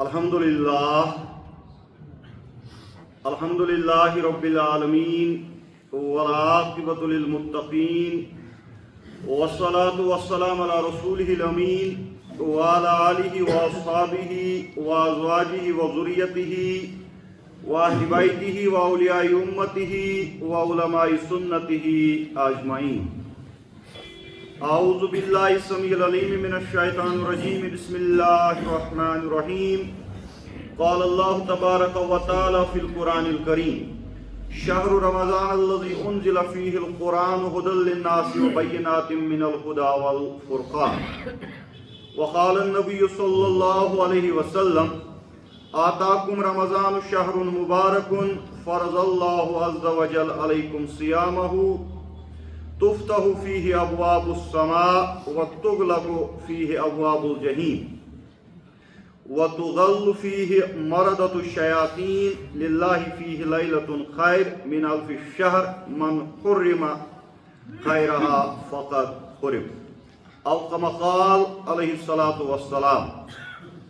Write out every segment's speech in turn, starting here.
Alhamdulillahi Rabbil Alameen wal-aqibatu lil-muttaqeen was-salatu was-salamu ala rasulihil ameen wa ala alihi wa ashabihi wa azwajihi wa zurriyatihi wa ahli baytihi wa awliya'i ummatihi wa ulama'i sunnatihi ajma'in. A'udhu billahi as-sami'il alim minash shaitanir rajim. Bismillahir rahmanir rahim. قال الله تبارك وتعالى في القرآن الكريم شهر رمضان الذي أنزل فيه القرآن هدى للناس وبينات من الهدى والفرقان. وقال النبي صلى الله عليه وسلم آتاكم رمضان شهر مبارك فرض الله عز وجل عليكم صيامه تفتح فيه أبواب السماء وتغلق فيه أبواب الجحيم وتغل فيه مردة الشياطين لله فيه ليلة خير من ألف الشهر من حرم خيرها فقد حرم أو كما قال عليه الصلاة والسلام.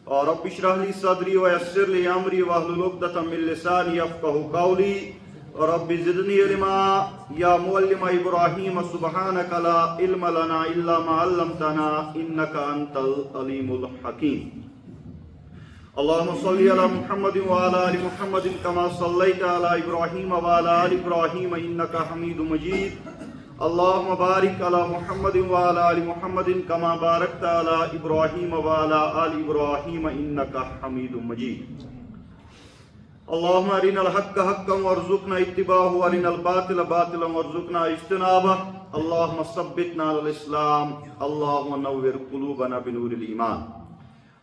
رب اشرح لي صدري ويسر لي أمري واحلل عقدة من لساني يفقهوا قولي رب زدني علما يا معلم إبراهيم سبحانك لا علم لنا إلا ما علمتنا إنك أنت العليم الحكيم. اللهم صل على محمد وعلى آل محمد كما صليت على إبراهيم وعلى آل إبراهيم إنك حميد مجيد. اللهم بارك على محمد وعلى آل محمد كما باركت على إبراهيم وعلى آل إبراهيم إنك حميد مجيد. اللهم أرنا الحق حقا وارزقنا اتباعه وأرنا الباطل باطلا وارزقنا اجتنابه. اللهم ثبتنا على الإسلام. اللهم نور قلوبنا بنور الإيمان.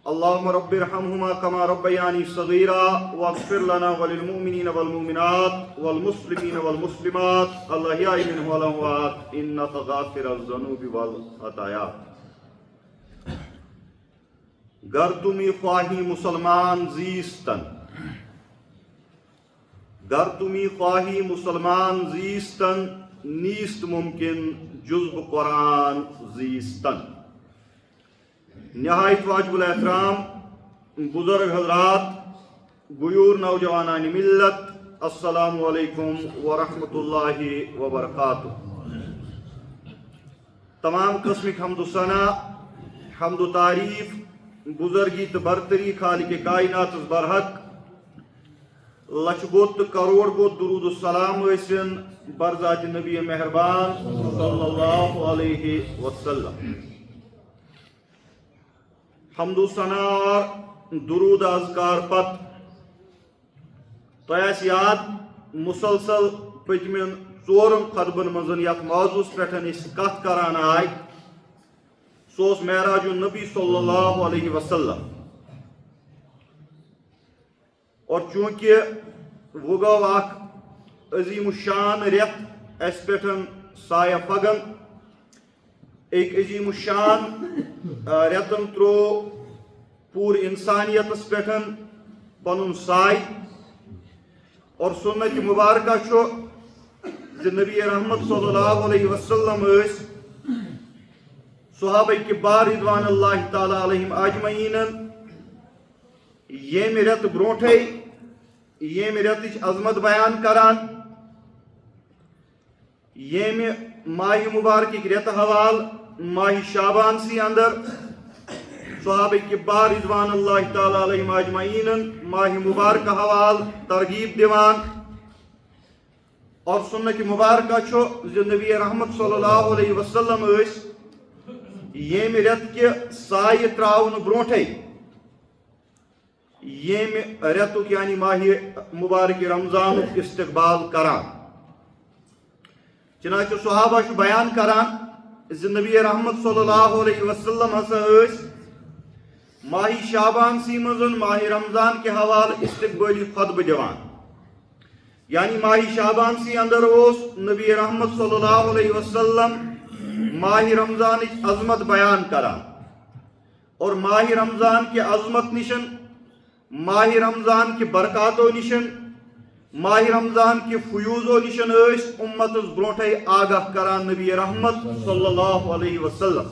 اللهم رب ارحمهما كما ربياني صغيرا واغفر لنا وللمؤمنين والمؤمنات والمسلمين والمسلمات الأحياء منهم والأموات إنك غافر الذنوب والخطايا. گر تمی خواہی مسلمان زیستن گر تمی خواہی مسلمان زیستن نیست ممکن جزب قرآن زیستن. نہایت واجب الاحترام بزرگ حضرات، غیور نوجوانان ملت، السلام علیکم ورحمۃ اللہ وبرکاتہ. تمام قسمک حمد و ثنا، حمد و تعریف، بزرگی تو برتری خالق کائنات برحق لچھ گوت کروڑ گوت درود السلام ٲسِن برذات نبی مہربان صلی اللہ علیہ وسلم. حمد و ثنا درود اذکار پت تۄہہِ یاد مسلسل پٔتمٮ۪ن ژورن خطبن منٛز یتھ موضوعس پٮ۪ٹھ أسۍ کتھ کران آے سُہ اوس معراج النبی صلی اللہ علیہ وسلم. اور چونکہ وہ گوٚو اکھ عظیم الشان رٮ۪تھ اسہِ پٮ۪ٹھ سایہ پھگن، ایک عظیم الشان رٮ۪تن ترٛوو پوٗرٕ انسانیتس پٮ۪ٹھ پنُن سایہِ. اور سنت مبارکہ چھُ زِ نبی رحمت صلی اللہ علیہ وسلم ٲسۍ صحابہ کبار رضوان اللہ تعالیٰ علیہم اجمعیٖنن ییٚمہِ رٮ۪تہٕ برونٛٹھے ییٚمہِ رٮ۪تٕچ عظمت بیان کران، ییٚمہِ ماہِ مبارکٕکۍ رٮ۪تہٕ حوالہٕ ماہِ شابان سی اندر صحابہ کبار رضوان اللہ تعالیٰ علیہم اجمعیٖنن ماہِ مبارکہ حوالہٕ ترغیب دِوان. اور سنت مبارکہ چھُ زِ نبی رحمت صلی اللہ علیہ وسلم ٲسۍ ییٚمہِ رٮ۪تکہِ سایہِ ترٛاونہٕ برونٛٹھے ییٚمہِ رٮ۪تُک یعنی ماہِ مبارک رمضانُک استقبال کران. چنانچہ صحابہ چھُ بیان کران زِ نبی رحمت صلی اللہ علیہ وسلم ہسا ٲسۍ ماہِ شابان سی منٛز ماہِ رمضان کے حوالہٕ استقبالی خطبہ دِوان. یعنی ماہِ شابان سی اندر اوس نبی رحمت صلی اللہ علیہ وسلم ماہِ رمضانٕچ عظمت بیان کران. اور ماہِ رمضان کے عظمت نشن، ماہِ رمضان کے برکاتو نشن، ماہ رمضان کے فیوزو نشن امتس برونٹے آگاہ کران نبی رحمت صلی اللہ علیہ وسلم.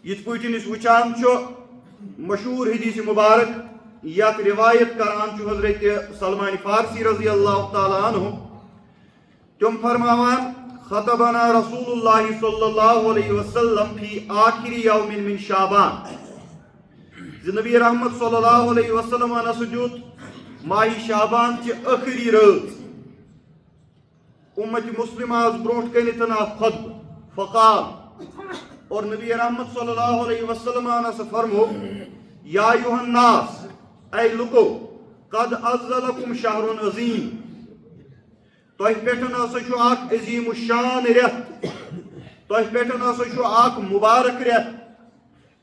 یت پٲٹھۍ أسۍ وٕچھان چھُ مشہور حدیث مبارک یت روایت کران حضرت سلمان فارسی رضی اللہ تعالیٰ عنہ تم فرماوان خطبنا رسول اللہ صلی اللہ علیہ وسلم فی آخر یوم من شعبان نبی رحمت صلی اللہ علیہ وسلم سجود ماہ شعبان چہ آخری رات امت مسلمہ برونٹ کنتن خطب فقال اور نبی رحمت صلی اللہ علیہ وسلم سے فرمو یا ایوہ الناس اے لکو قد ازلکم شہر عظیم تۄہہِ پٮ۪ٹھ ہسا چھُ اکھ عظیم الشان رٮ۪تھ تۄہہِ پٮ۪ٹھ ہسا چھُ اکھ مبارک رٮ۪تھ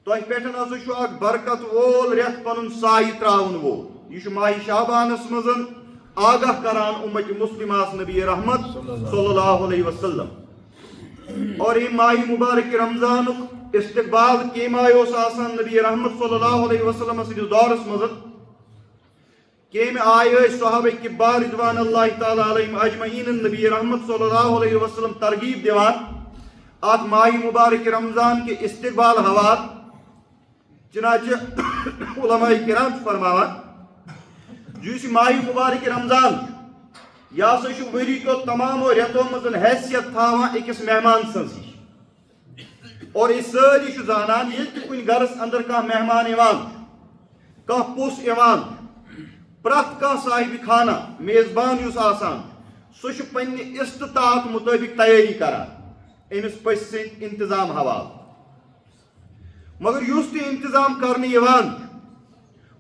تۄہہِ پٮ۪ٹھ ہسا چھُ اکھ برکت وول رٮ۪تھ پنُن سایہِ تراون وول یہ چھُ ماہ شعبانس منٛز آگاہ کران امت مسلمہ نبی رحمت صلی اللہ علیہ وسلم اور یہ ماہ مبارک رمضان استقبال کم آئے آسان نبی رحمت صلی اللہ علیہ وسلم سندس دورس مز کم آئے صحابہ کبار رضوان اللہ تعالیٰ علیہم اجمعین نبی رحمت صلی اللہ علیہ وسلم ترغیب دیوان ات ماہ مبارک رمضان کے استقبال حوالہ چنانچہ علماء کرام فرماوان جس ماہ مبارک رمضان یہ ہسا وری کو تمام رتو مز حیثیت تھاوان اکس مہمان سنز اور یہ ساری زانان یل تہ کن گرس اندر کھانا مہمان ایوان کھانا پوس ایوان پرت کھانا صاحب خانہ میزبان یس آسان سہ پنہ استطاعت مطابق تیاری کران امس پس سند انتظام حوالہ مگر یس تہ انتظام کرنے یوان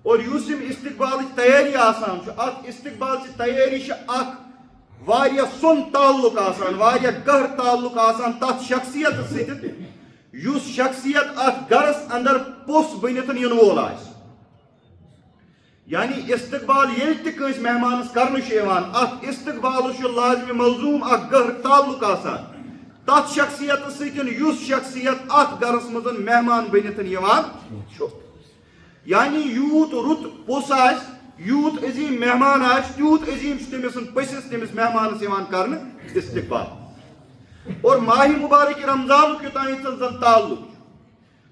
اور یس استقبال تیاری آسان ات استقبال تیاری اخ واریاہ سون تعلق آسان واریاہ گہر تعلق آسان تات شخصیت ست یس شخصیت ات گرس اندر پوس بنتن ین وول آس یعنی استقبال یل تہ کنس مہمانس کرنہ ات استقبال لازمی ملزوم اخ گہر تعلق آسان تات شخصیت ستن یس شخصیت ات گرس مز مہمان بنتن یعنی یوت رت پوس آس یوت عظیم مہمان آس تیوت عظیم تمس پسس تمس مہمانس کرنے استقبال اور ماہ مبارک رمضان یوتان زن تعلق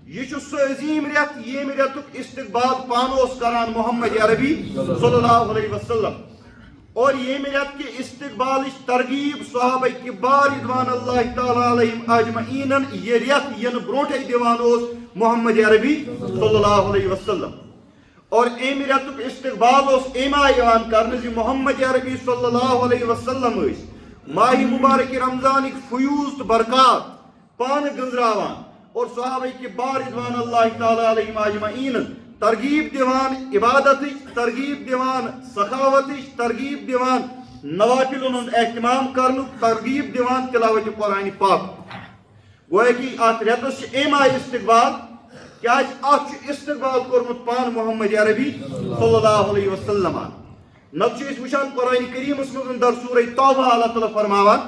یہ سہ عظیم رت یم رتک استقبال پانوس کران محمد عربی صلی اللہ علیہ وسلم اور یم رت کے استقبال ترغیب صحابہ کبار رضوان اللہ تعالیٰ علیہم اجمعین یہ رت ین برونٹے دیوان محمد عربی صلی اللہ علیہ وسلم اور ام رتک استقبال ام آئے کرنے محمد عربی صلی اللہ علیہ وسلم ماہ مبارک رمضان فیوز برکات پان گنزراوان اور صحابہ کبار رضوان اللہ تعالیٰ علیہم اجمعین ترغیب دیوان عبادت ترغیب دیوان سخاوت ترغیب دیوان نوافل اہتمام کرن ترغیب دیوان تلاوت قرآن پاک گویا کہ ات رتس ام آئی استقبال کیا ات استقبال کورمت پان محمد عربی صلی اللہ علیہ وسلم نتہ وچان قرآن کریم مز در سورہ توبہ اللہ تعالیٰ فرماوان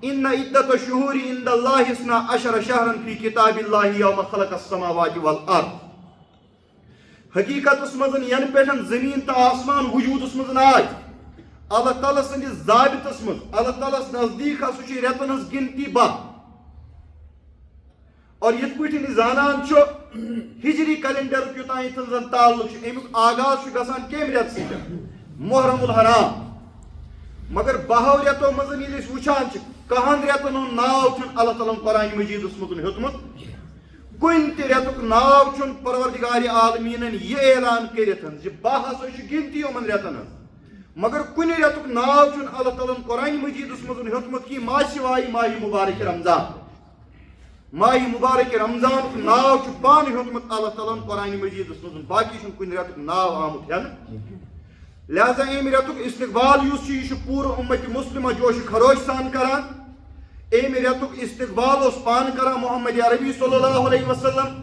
ان عدت الشہور عند اللہ 12 شہرا فی کتاب اللہ یوم خلق السماوات والارض حقیقت مز ین پہ زمین تو آسمان وجودس مز آج اللہ تعالیٰ سندس ضابطس مز اللہ تعالیٰ نزدیک ہسا رتن ہز گنتی 12 اور یت پہ زانان ہجری کیلنڈر یوتان زن تعلق امیک آغاز گژھان کم رت ست محرم الحرام مگر 12 رتو مز وچان کہن رتن ناو اللہ تعالیٰ قرآن مجیدس مز ہیوتمت کن تہ رتک ناو پروردگار عالمین یہ اعلان کرت 12 ہسا گنتی یمن رتن مگر کن رتک ناو اللہ تعالیٰ قرآن مجیدس مز ہیوتمت کہ ما سوائے ماہ مبارک رمضان ماہ مبارک رمضان ناو پان ہیوتمت اللہ تعالیٰ قرآن مجیدس مز باقی کن رتک ناو آمت ہین لہذا ام رتک استقبال یہ پور امت مسلمہ جوش خروش سان کران ام رتک استقبال پان کران محمد عربی صلی اللہ علیہ وسلم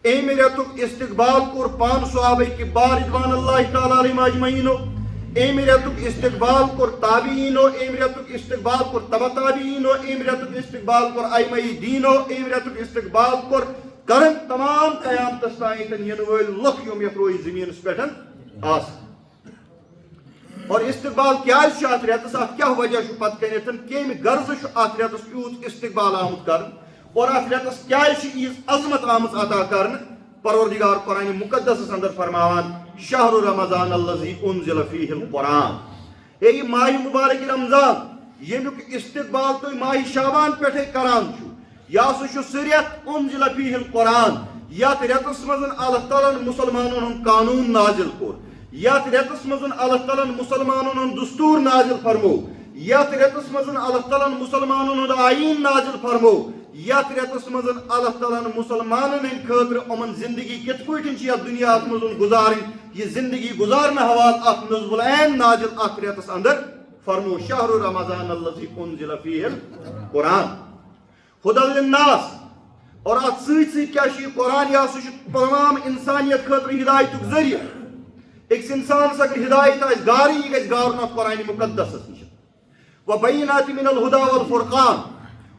ام رتک استقبال کور پان صحابہ کبار رضوان اللہ تعالیٰ علیہم اجمعین ام رتک استقبال کور تابعین ام رتک استقبال کور تبع تابعین ام رتک استقبال کور ائمہ دین ام رتک استقبال کور کرن تمام قیامتس تائیں ین ول لکھ یم یت روز زمینس پہ آس اور استقبال کیا ات رتس ات کیا وجہ پتہ کنتن کم غرض ات رتس یوت استقبال آمت کر اور ات رتس کیا عظمت آمت عطا کر پروردگار قرآن مقدس اندر فرماوان شہر رمضان الذی انزل فیہ القرآن. اے یہ ماہ مبارک رمضان یمیک استقبال تو ماہ شعبان پہ کران چھو یا سہ سریت انزل فیہ القرآن یت رتس مز اللہ تعالیٰ مسلمانن ہند قانون نازل کور یت رتس مز اللہ تعالیٰ مسلمانن ہند دستور نازل فرمو یت رتس مز اللہ تعالیٰ مسلمانن ہند آئین نازل فرمو یت رتس مز اللہ تعالیٰ مسلمانن ہند خاطر امن زندگی کت پٲٹھۍ چھِ یتھ دنیا مز گزارن یہ زندگی گزارنے حوالہ اخ نظم العین نازل اتھ رتس اندر فرمو شہر رمضان الذی انزل فیہ القرآن ہدی للناس. اور ات ست کیا یہ قرآن یا سہ تمام انسانیت خاطر ہدایت ذریعہ. اکس انسانس اگر ہدایت آس گار یہ گھس گارن ات قرآن مقدس نش وبینات من الہدی والفرقان.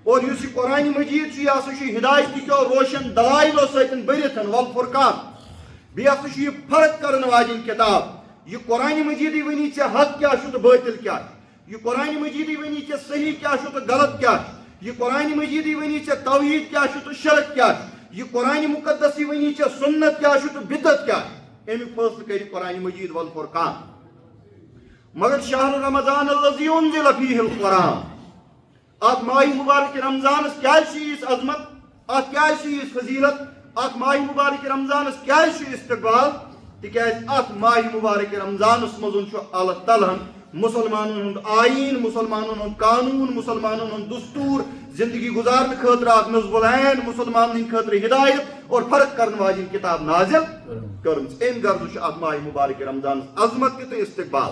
اور اس یہ قرآن مجید یہ سہ ہدایت کیو روشن دلائلو ستن برتھ والفرقان بیٚیہِ ہسا چھُ یہ فرق کرن واجن کتاب. یہ قرآن مجیدی ونی ژےٚ حق کیا تو باطل کیا یہ قرآن مجیدی ونی ژےٚ صحیح کیا تو غلط کیا یہ قرآن مجیدی ونی ژےٚ توحید کیا تو شرک کیا یہ قرآن مقدس ونی ژےٚ سنت کیا تو بدعت کیا امیک فیصلہ کر قرآن مجید والفرقان. مگر شہر رمضان الذی انزل فیہ القرآن ات ماہ مبارک رمضانس کیا عظمت ات کیا فضیلت ات ماہ مبارک رمضانس کیا استقبال تکیاز ات ماہ مبارک رمضانس مز اللہ تعالیٰ مسلمانن ہند آئین مسلمانن ہند قانون مسلمانن ہند دستور زندگی گزارنے خاطر اخ نظم العین مسلمانن خاطر ہدایت اور فرق کرنے واجن کتاب نازل کرم. ام غرض ات ماہ مبارک رمضانس عظمت تہ استقبال.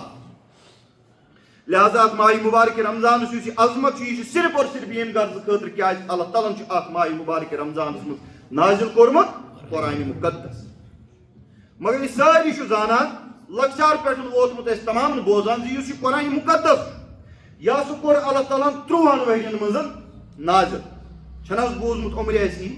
لہذا ات ماہ مبارک رمضانس یہ عظمت یہ صرف اور صرف یم غرض خاطر کیا اللہ تعالیٰ ات ماہ مبارک رمضانس مز نازل کورمت قرآن مقدس. مگر یہ ساری زانان لکچار پہ ووتمت تمام بوزان زی قرآن مقدس یا سہ کور اللہ تعالیٰ 30 ؤرین مز نازل چھنا بوزمت عمر ایسی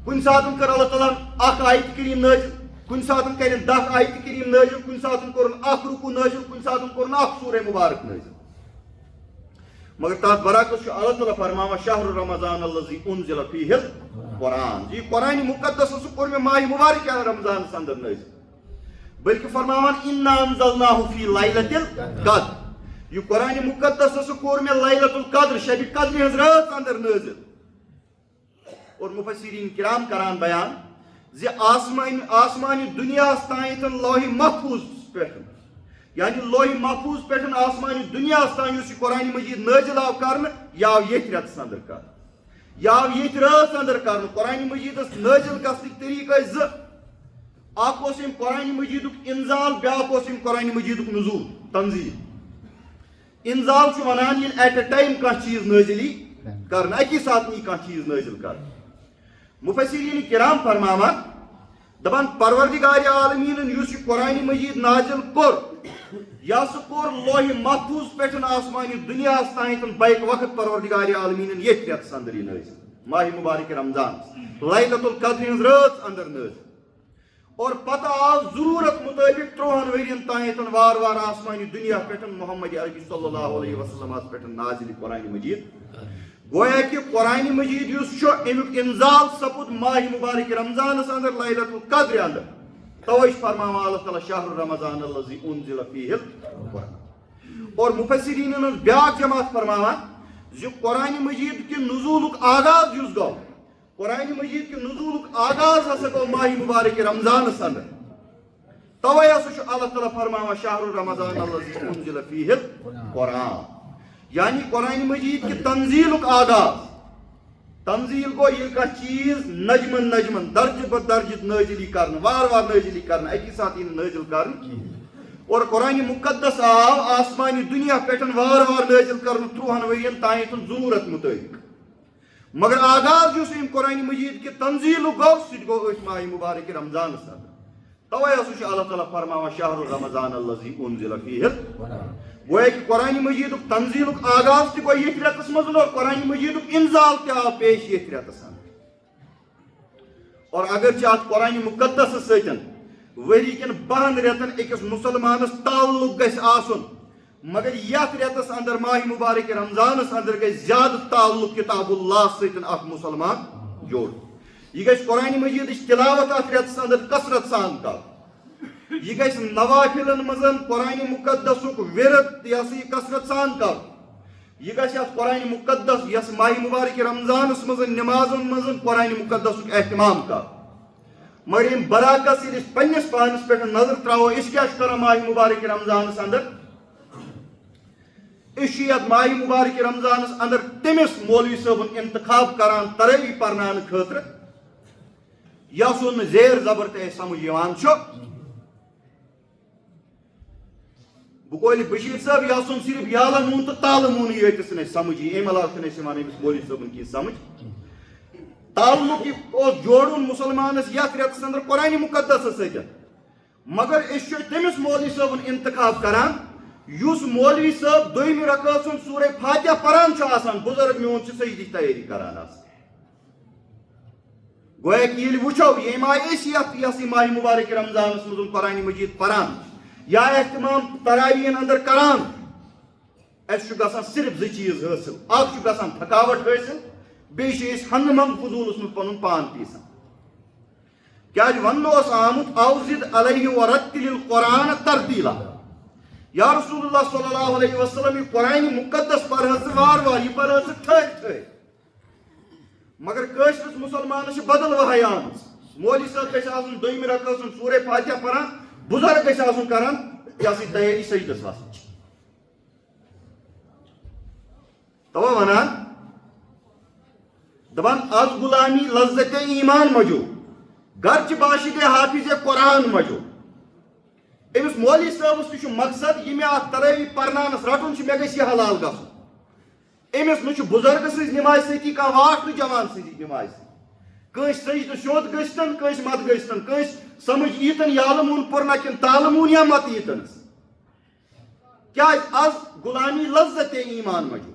کن سات کر اللہ تعالیٰ اخ آیت کریم نازل کن سات کر 10 آیت کریم نازل کن سات کورن اخ رکوع نازل کن سات کورن اخ سورہ مبارک نازل. مگر تات برعکس اللہ تعالیٰ فرماوا شہر رمضان الذی انزل فیہ القرآن. یہ قرآن مقدس کور میں ماہ مبارک رمضان اندر نازل بلکہ فرماوان انا انزلناہ فی لیلۃ القدر. یہ قرآن مقدس کور میں لیلۃ القدر شب قدر ہز رات اندر نازل. اور مفسرین کرام کران بیان زی آسمانی دنیا تائن لوح محفوظ پہ یعنی لوح محفوظ پہ آسمانی دنیا تان اس قرآن مجید نازل آو کرنے یا یت رتس اندر کر یا یت رات اندر کر. قرآن مجید نازل گھنک طریقہ ز اخ قرآن مجید انزال بیاکھ قرآن مجید نزول تنزیل. انزال ونان یل ایٹ اے ٹائم کھانا چیز نازل کرنا اکی سات نی کھانا چیز نازل کرنا. مفسرین کرام فرماوان دپان پروردگار عالمین اس قرآن مجید نازل کور یا سہ کور لوح محفوظ پہ آسمانی دنیا تائن بیک وقت پروردگار عالمین یت رتس اندر یہ نازل ماہ مبارک رمضان لیلۃ القدر ہز رات اندر نازل. اور پتہ آو ضرورت مطابق 30 ؤرین تائن وار وار آسمانی دنیا پہ محمد عربی صلی اللہ علیہ وسلم پہ نازل قرآن مجید. گویا کہ قرآن مجید اس امیک انزال سپد ماہ مبارک رمضانس اندر لیلۃ القدر اندر توے فرماوا اللہ تعالیٰ شہر رمضان الذی انزل فیہ القرآن. اور مفسرین بیاکھ جماعت فرماوان زِ قرآن مجید کے نزولک آغاز یس گو قرآن مجید کے نزولک آغاز ہسا گو ماہ مبارک رمضانس اندر. توے ہسا اللہ تعالیٰ فرماوا شہر رمضان الذی انزل فیہ القرآن. یعنی قرآن مجید کی تنزیلک آغاز تنزیل گو یہ کا چیز نجمن نجمن درج بر درج نازلی کرنا وار وار نازلی کرنا اکی ساتھ نازل کرنا. اور قرآن مقدس آو آسمانی دنیا پہ وار وار نازل کرنا 30 ؤرین تائن ضرورت مطابق. مگر آغاز جو قرآن مجید کے تنزیل گو سہ گو ماہ مبارک رمضان اندر. توے ہسا اللہ تعالیٰ فرماوا شہر رمضان الذی انزل فیہ القرآن. گویا کہ قرآن مجید تنزیلک آغاز تہ گو یت رتس مز اور قرآن مجید انزال تہ آو پیش یت رتس اندر. اور اگرچہ ات قرآن مقدس ستن وری کن 12 رتن اکس مسلمانس تعلق گژھِ آسن مگر یت رتس اندر ماہ مبارک رمضانس اندر گژھِ زیادہ تعلق کتاب اللہ ستن اخ مسلمان جوڑ. یہ گژھِ قرآن مجید تلاوت اتھ رٮ۪تس اندر کثرت سان کر یہ گژھِ نوافلن منٛز قرآن مقدسُک ورد یہ ہسا یہ کثرت سان کر یہ گژھِ اتھ قرآن مقدس یس ماہ مبارک رمضانس منٛز نمازن منٛز قرآن مقدسُک اہتمام کر مگر یم برعکس ییٚلہِ أسۍ پننس پانس پٮ۪ٹھ نظر تراوو أسۍ کیٛاہ چھِ کران ماہ مبارک رمضانس اندر أسۍ چھِ یتھ ماہ مبارک رمضانس اندر تٔمِس مولوی صٲبُن انتخاب کران ترٲوی پرناونہٕ خٲطرٕ یس نہٕ زیر زبر تہِ اَسہِ سمجھ یِوان چھُ بکول بشیر صٲب یس صرف یالہٕ موٗن تہٕ تالہٕ موٗنٕے یٲتِس چھُنہٕ اَسہِ سمجھ یہِ امہِ علاوٕ چھُنہٕ اَسہِ یِوان أمِس مولوی صٲبُن کینٛہہ سمجھ تعلق اوس جوڑُن مُسلمانس یتھ رٮ۪تس اندر قرآن مقدسس سۭتۍ مگر أسۍ چھِ تٔمِس مولوی صٲبُن انتخاب کران یُس مولوی صٲب دوٚیمہِ رکٲژ ہُنٛد سورہ فاتحہ پران چھُ آسان بُزرگ میون چھُ سجدٕچ تیٲری کران آسان گویا کہ ییٚلہِ وٕچھو ییٚمہِ آیہِ أسۍ یتھ یہِ ہسا ماہ مبارک رمضانس منٛز قرآن مجید پران یا اہتمام تراویٖحن اندر کران اَسہِ چھُ گژھان صرف زٕ چیٖز حٲصِل اکھ چھُ گژھان تھکاوٹ حٲصِل بیٚیہِ چھِ أسۍ ہنٛگہٕ منٛگہٕ فضوٗلس منٛز پنُن پان پیٖسان کیٛازِ وننہٕ اوس آمُت اوزد علیہ ورتل القرآن ترتیٖلا یا رسول اللہ صلی اللہ علیہ وسلم یہ قرآن مقدس پرہز وار وار یہ پرہز تھٔدۍ تھٔدۍ مگر کٲشرِس مُسلمانس چھِ بدل وہے آمٕژ مولوی صٲب گژھِ آسُن دوٚیمہِ رکٲژ ہُنٛد سورہ فاتحہ پران بُزرگ گژھِ آسُن کران یہِ ہسا یہِ تیٲری سجدس وسنٕچ تَوے ونان دپان از غلامی لذت ایمان مجو گرچہ باشد حافظ قرآن مجو امس مولوی صٲبس تہِ چھُ مقصد یہ مےٚ اتھ ترٲوی پرناونس رٹُن چھُ مےٚ گژھِ یہِ حلال گژھُن امس نہٕ چھُ بُزرگہٕ سٕنٛزِ نمازِ سۭتی کانٛہہ واٹھ تہٕ جوان سٕنٛزِ نمازِ سۭتۍ کٲنٛسہِ سجدٕ سیوٚد گٔژھتن کٲنٛسہِ مت گٔژھتن کٲنٛسہِ سمجھ ییٖتن یالہٕ موٗن پوٚرنا کِنہٕ تالہٕ موٗن یا مت ییٖتنس کیٛازِ از غلامی لذت ایمان مجو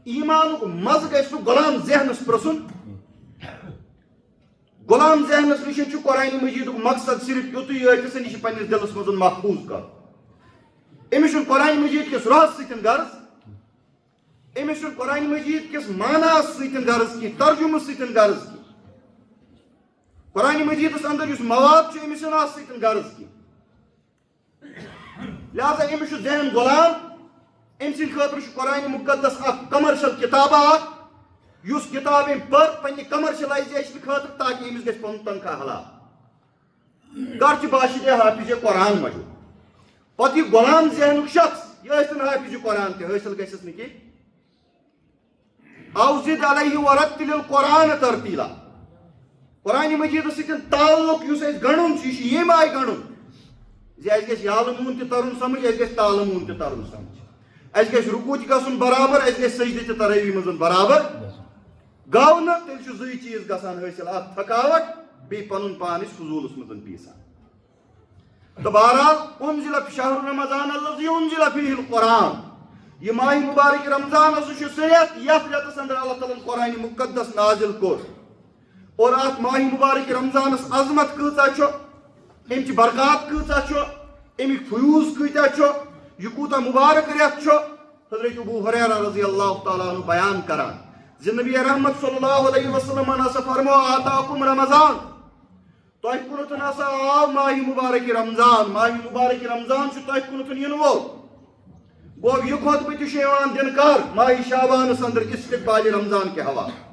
ایمانُک مزٕ گژھِ نہٕ غلام ذہنس پرٛژھُن غلام ذہنس نِش چھُ قرآن مجیدُک مقصد صرف یُتُے یٲتِسن یہِ چھُ پننِس دلس منٛز محفوظ کرُن أمِس چھُنہٕ قرآن مجید کِس روحس سۭتۍ غرض أمِس چھُنہٕ قرآن مجید کِس معناہس سۭتۍ غرض کینٛہہ ترجمہٕ سۭتۍ غرض کینٛہہ قرآن مجیدس اندر یُس مواد چھُ أمِس چھُنہٕ اتھ سۭتۍ غرض کینٛہہ لہذا أمِس چھُ ذہن غلام أمۍ سٕنٛدِ خٲطرٕ چھُ قرآن مقدس اکھ کمرشل کِتابہ اکھ یُس کِتاب أمۍ پٔر پننہِ کمرشلایزیشنہٕ خٲطرٕ تاکہِ أمِس گژھِ پنُن تنخواہ حلال گرچہ باشد حافظ قرآن مجو پتہٕ یہِ غلام ذہنُک شخص یہِ ٲسۍتن حافظ قرآن تہِ حٲصِل گژھٮ۪س نہٕ کینٛہہ اوزد علیہ ورتل القرآن ترتیٖلا قرآن مجیدس سۭتۍ تعلق یُس اَسہِ گنٛڈُن چھُ یہِ چھُ ییٚمہِ آیہِ گنٛڈُن زِ اَسہِ گژھِ یالہٕ موٗن تہِ ترُن سمجھ اَسہِ گژھِ تالہٕ موٗن تہِ ترُن سمجھ اَسہِ گژھِ رُکوٗع تہِ گژھُن برابر اَسہِ گژھِ سجدٕ تہِ ترٲوی منٛز برابر گوٚو نہٕ تیٚلہِ چھُ زٕے چیٖز گژھان حٲصِل اکھ تھکاوٹ بیٚیہِ پنُن پان أسۍ فضوٗلس منٛز پیٖسان تہٕ بہرحال انزل شہر رمضان الذی انزل فیہ القرآن یہ ماہ مبارک رمضان ہسا چھُ سُہ رٮ۪تھ یتھ رٮ۪تس اندر اللہ تعالیٰ ہن قرآن مقدس نازل کوٚر اور اتھ ماہ مبارک رمضانس عظمت کۭژاہ چھُ امچہِ برکات کۭژاہ چھُ امیُک فیوٗض کۭتیاہ چھُ یہ کوٗتاہ مبارک رٮ۪تھ چھُ حضرت ابو ہریرہ رضی اللہ تعالیٰ عنہ بیان کران زِ نبی رحمت صلی اللہ علیہ وسلم ہسا فرمو آتاکم رمضان تۄہہِ کُنتھ ہسا آو ماہ مبارک رمضان ماہ مبارک رمضان چھُ تۄہہِ کُنتھ یِنہٕ وول گوٚو یہِ خۄطبہٕ تہِ چھُ یِوان دِنہٕ کر ماہ شعبانس اندر استقبال رمضان کے حوالہٕ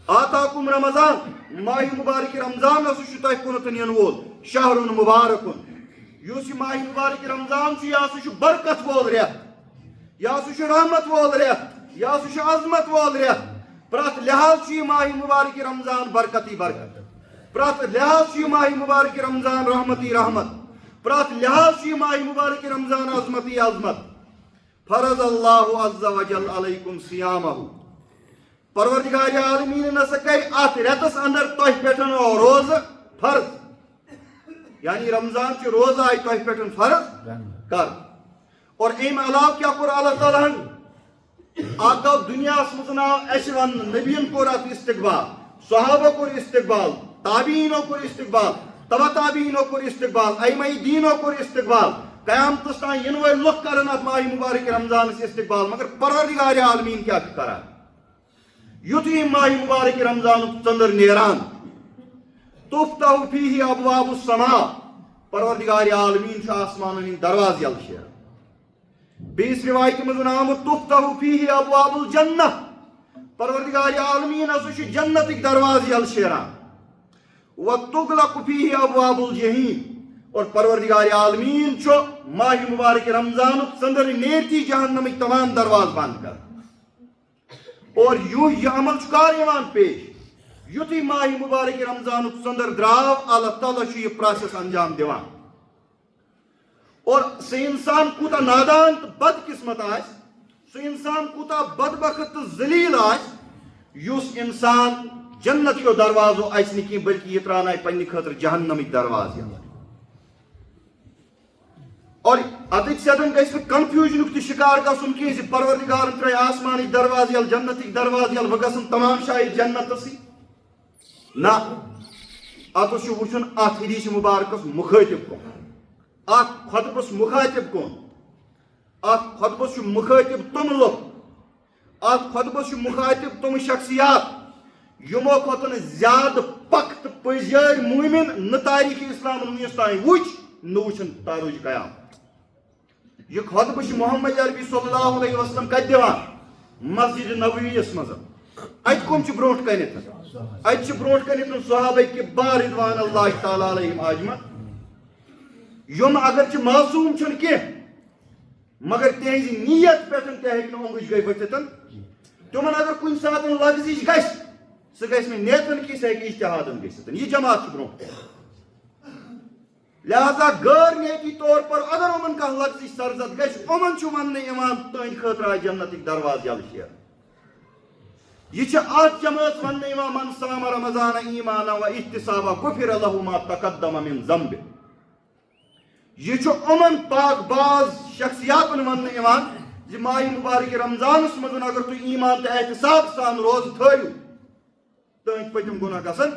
آتاکم رمضان ماہ مبارک رمضان ہسا چھُ تۄہہِ کُنتھ یِنہٕ وول شہر مبارکن یُس یہِ ماہ مبارک رمضان چھُ یہِ ہسا چھُ برکت وول رٮ۪تھ یہِ ہسا چھُ رحمت وول رٮ۪تھ یہِ ہسا چھُ عظمت وول رٮ۪تھ پرٛٮ۪تھ لحاظ چھُ یہِ ماہ مبارک رمضان برکتی برکت پرٛٮ۪تھ لحاظ چھُ یہِ ماہ مبارک رمضان رحمتی رحمت پرٛٮ۪تھ لحاظ چھُ یہِ ماہ مبارک رمضان عظمتی عظمت فرض اللہ عز وجل علیکم صیامہ پروردگار عالمیٖن ہسا کرِ اتھ رٮ۪تس اندر تۄہہِ پٮ۪ٹھ روزٕ فرض یعنی رمضان چہِ روزٕ آیہِ تۄہہِ پٮ۪ٹھ فرض کر اور امہِ علاوٕ کیٛاہ کوٚر اللہ تعالیٰ ہن اکھ گوٚو دُنیاہس منٛز آو اسہِ وننہٕ نبیین کوٚر اتھ استقبال صحابہ کوٚر استقبال تابعیٖنو کوٚر استقبال تبع تابعیٖنو کوٚر استقبال ائمہ دیٖنو کوٚر استقبال قیامتس تام یِنہٕ وٲلۍ لُکھ کرن اتھ ماہ مبارک رمضانس استقبال مگر پروردگار عالمیٖن کیٛاہ چھُ کران یُتھُے ماہ مبارک رمضانُک ژٔنٛدٕر نیران تُفتح فیہ ابواب السما پروردگار عالمیٖن چھُ آسمانن ہٕنٛدۍ دروازٕ یلہٕ شیران بیٚیِس رِوایتہِ منٛز آمُت تُفتح فیہ ابواب الجنہ پروردگار عالمیٖن ہسا چھُ جنتٕکۍ دروازٕ یلہٕ شیران وتغلق فیہ ابواب الجحیم اور پروردگار عالمیٖن چھُ ماہ مبارک رمضانُک ژٔنٛدٕر نیرتی جہنمٕکۍ تمام دروازٕ بنٛد کران اور یہ عمل چھُ کر یِوان پیش یُتھُے ماہ مبارک رمضانُک ژٔنٛدٕر درٛاو اللہ تعالیٰ چھُ یہ پرٛاسٮ۪س انجام دِوان اور سُہ انسان کوٗتاہ نادان تہٕ بد قسمت آسہِ سُہ انسان کوٗتاہ بدبخت تہٕ ذلیٖل آسہِ یُس انسان جنت کیو دروازو اَژِ نہٕ کینٛہہ بلکہ یہِ ترٛاونایہِ پننہِ خٲطرٕ جہنمٕکۍ دروازٕ یلہٕ اور اتٕکۍ سیٚدن گژھِ نہٕ کنفیوٗجنُک تہِ شِکار گژھُن کینٛہہ زِ پروردگارن ترٛٲے آسمانٕکۍ دروازٕ یلہٕ جنتٕکۍ دروازٕ یلہٕ وۄنۍ گژھن تمام شاید جنتسٕے نہ اتس چھُ وٕچھُن اتھ حدیث مبارکس مخٲطب کُن اتھ خۄطبس مخاطب کُن اتھ خۄطبس چھُ مخٲطب تِم لُکھ اتھ خۄطبس چھُ مخاطب تِم شخصیات یِمو کھۄتہٕ نہٕ زیادٕ پک تہٕ پٔزیٲرۍ موٗمِن نہٕ تاریٖخ اسلامن وٕنیُس تانۍ وٕچھ نہٕ وٕچھُن تاروج قیام یہ خطبہ چھُ محمد عربی صلی اللہ علیہ وسلم کتہِ دِوان مسجد نبویس منٛز اتہِ کٕم چھِ برونٛٹھ کنٮ۪تھ اتہِ چھِ برونٛٹھ کنٮ۪تھ صحابہ کِبار رضوان اللہ تعالیٰ علیہم اجمعین یِم اگر چھِ معصوٗم چھِنہٕ کینٛہہ مگر تِہنٛزِ نیت پٮ۪ٹھ تہِ ہیٚکہِ نہٕ اوٚنگٕج گٔے ؤتھِتھ تِمن اگر کُنہِ ساتہٕ لغزش گژھِ سُہ گژھِ نہٕ نیتن کینٛہہ سُہ ہیٚکہِ اجتہادن گٔژھِتھ یہ جماعت چھِ برونٛٹھ لہذا غٲر نیتی طور پر اگر یِمن کانٛہہ لغزش سرزد گژھِ یِمن چھُ وننہٕ یِوان تُہنٛدِ خٲطرٕ آے جنتٕکۍ دروازٕ یلہٕ شیرنہٕ یہ چھِ اکھ جمٲژ وننہٕ یِوان من صام رمضان ایمانا و احتسابا غفر له ما تقدم من ذنبه یہ چھُ یِمن پاک باز شخصیاتن وننہٕ یِوان زِ ماہ مبارک رمضانس منٛز اگر تُہۍ ایمان تہٕ احتساب سان روزٕ تھٲیِو تُہنٛدۍ پٔتِم گۄناہ گژھن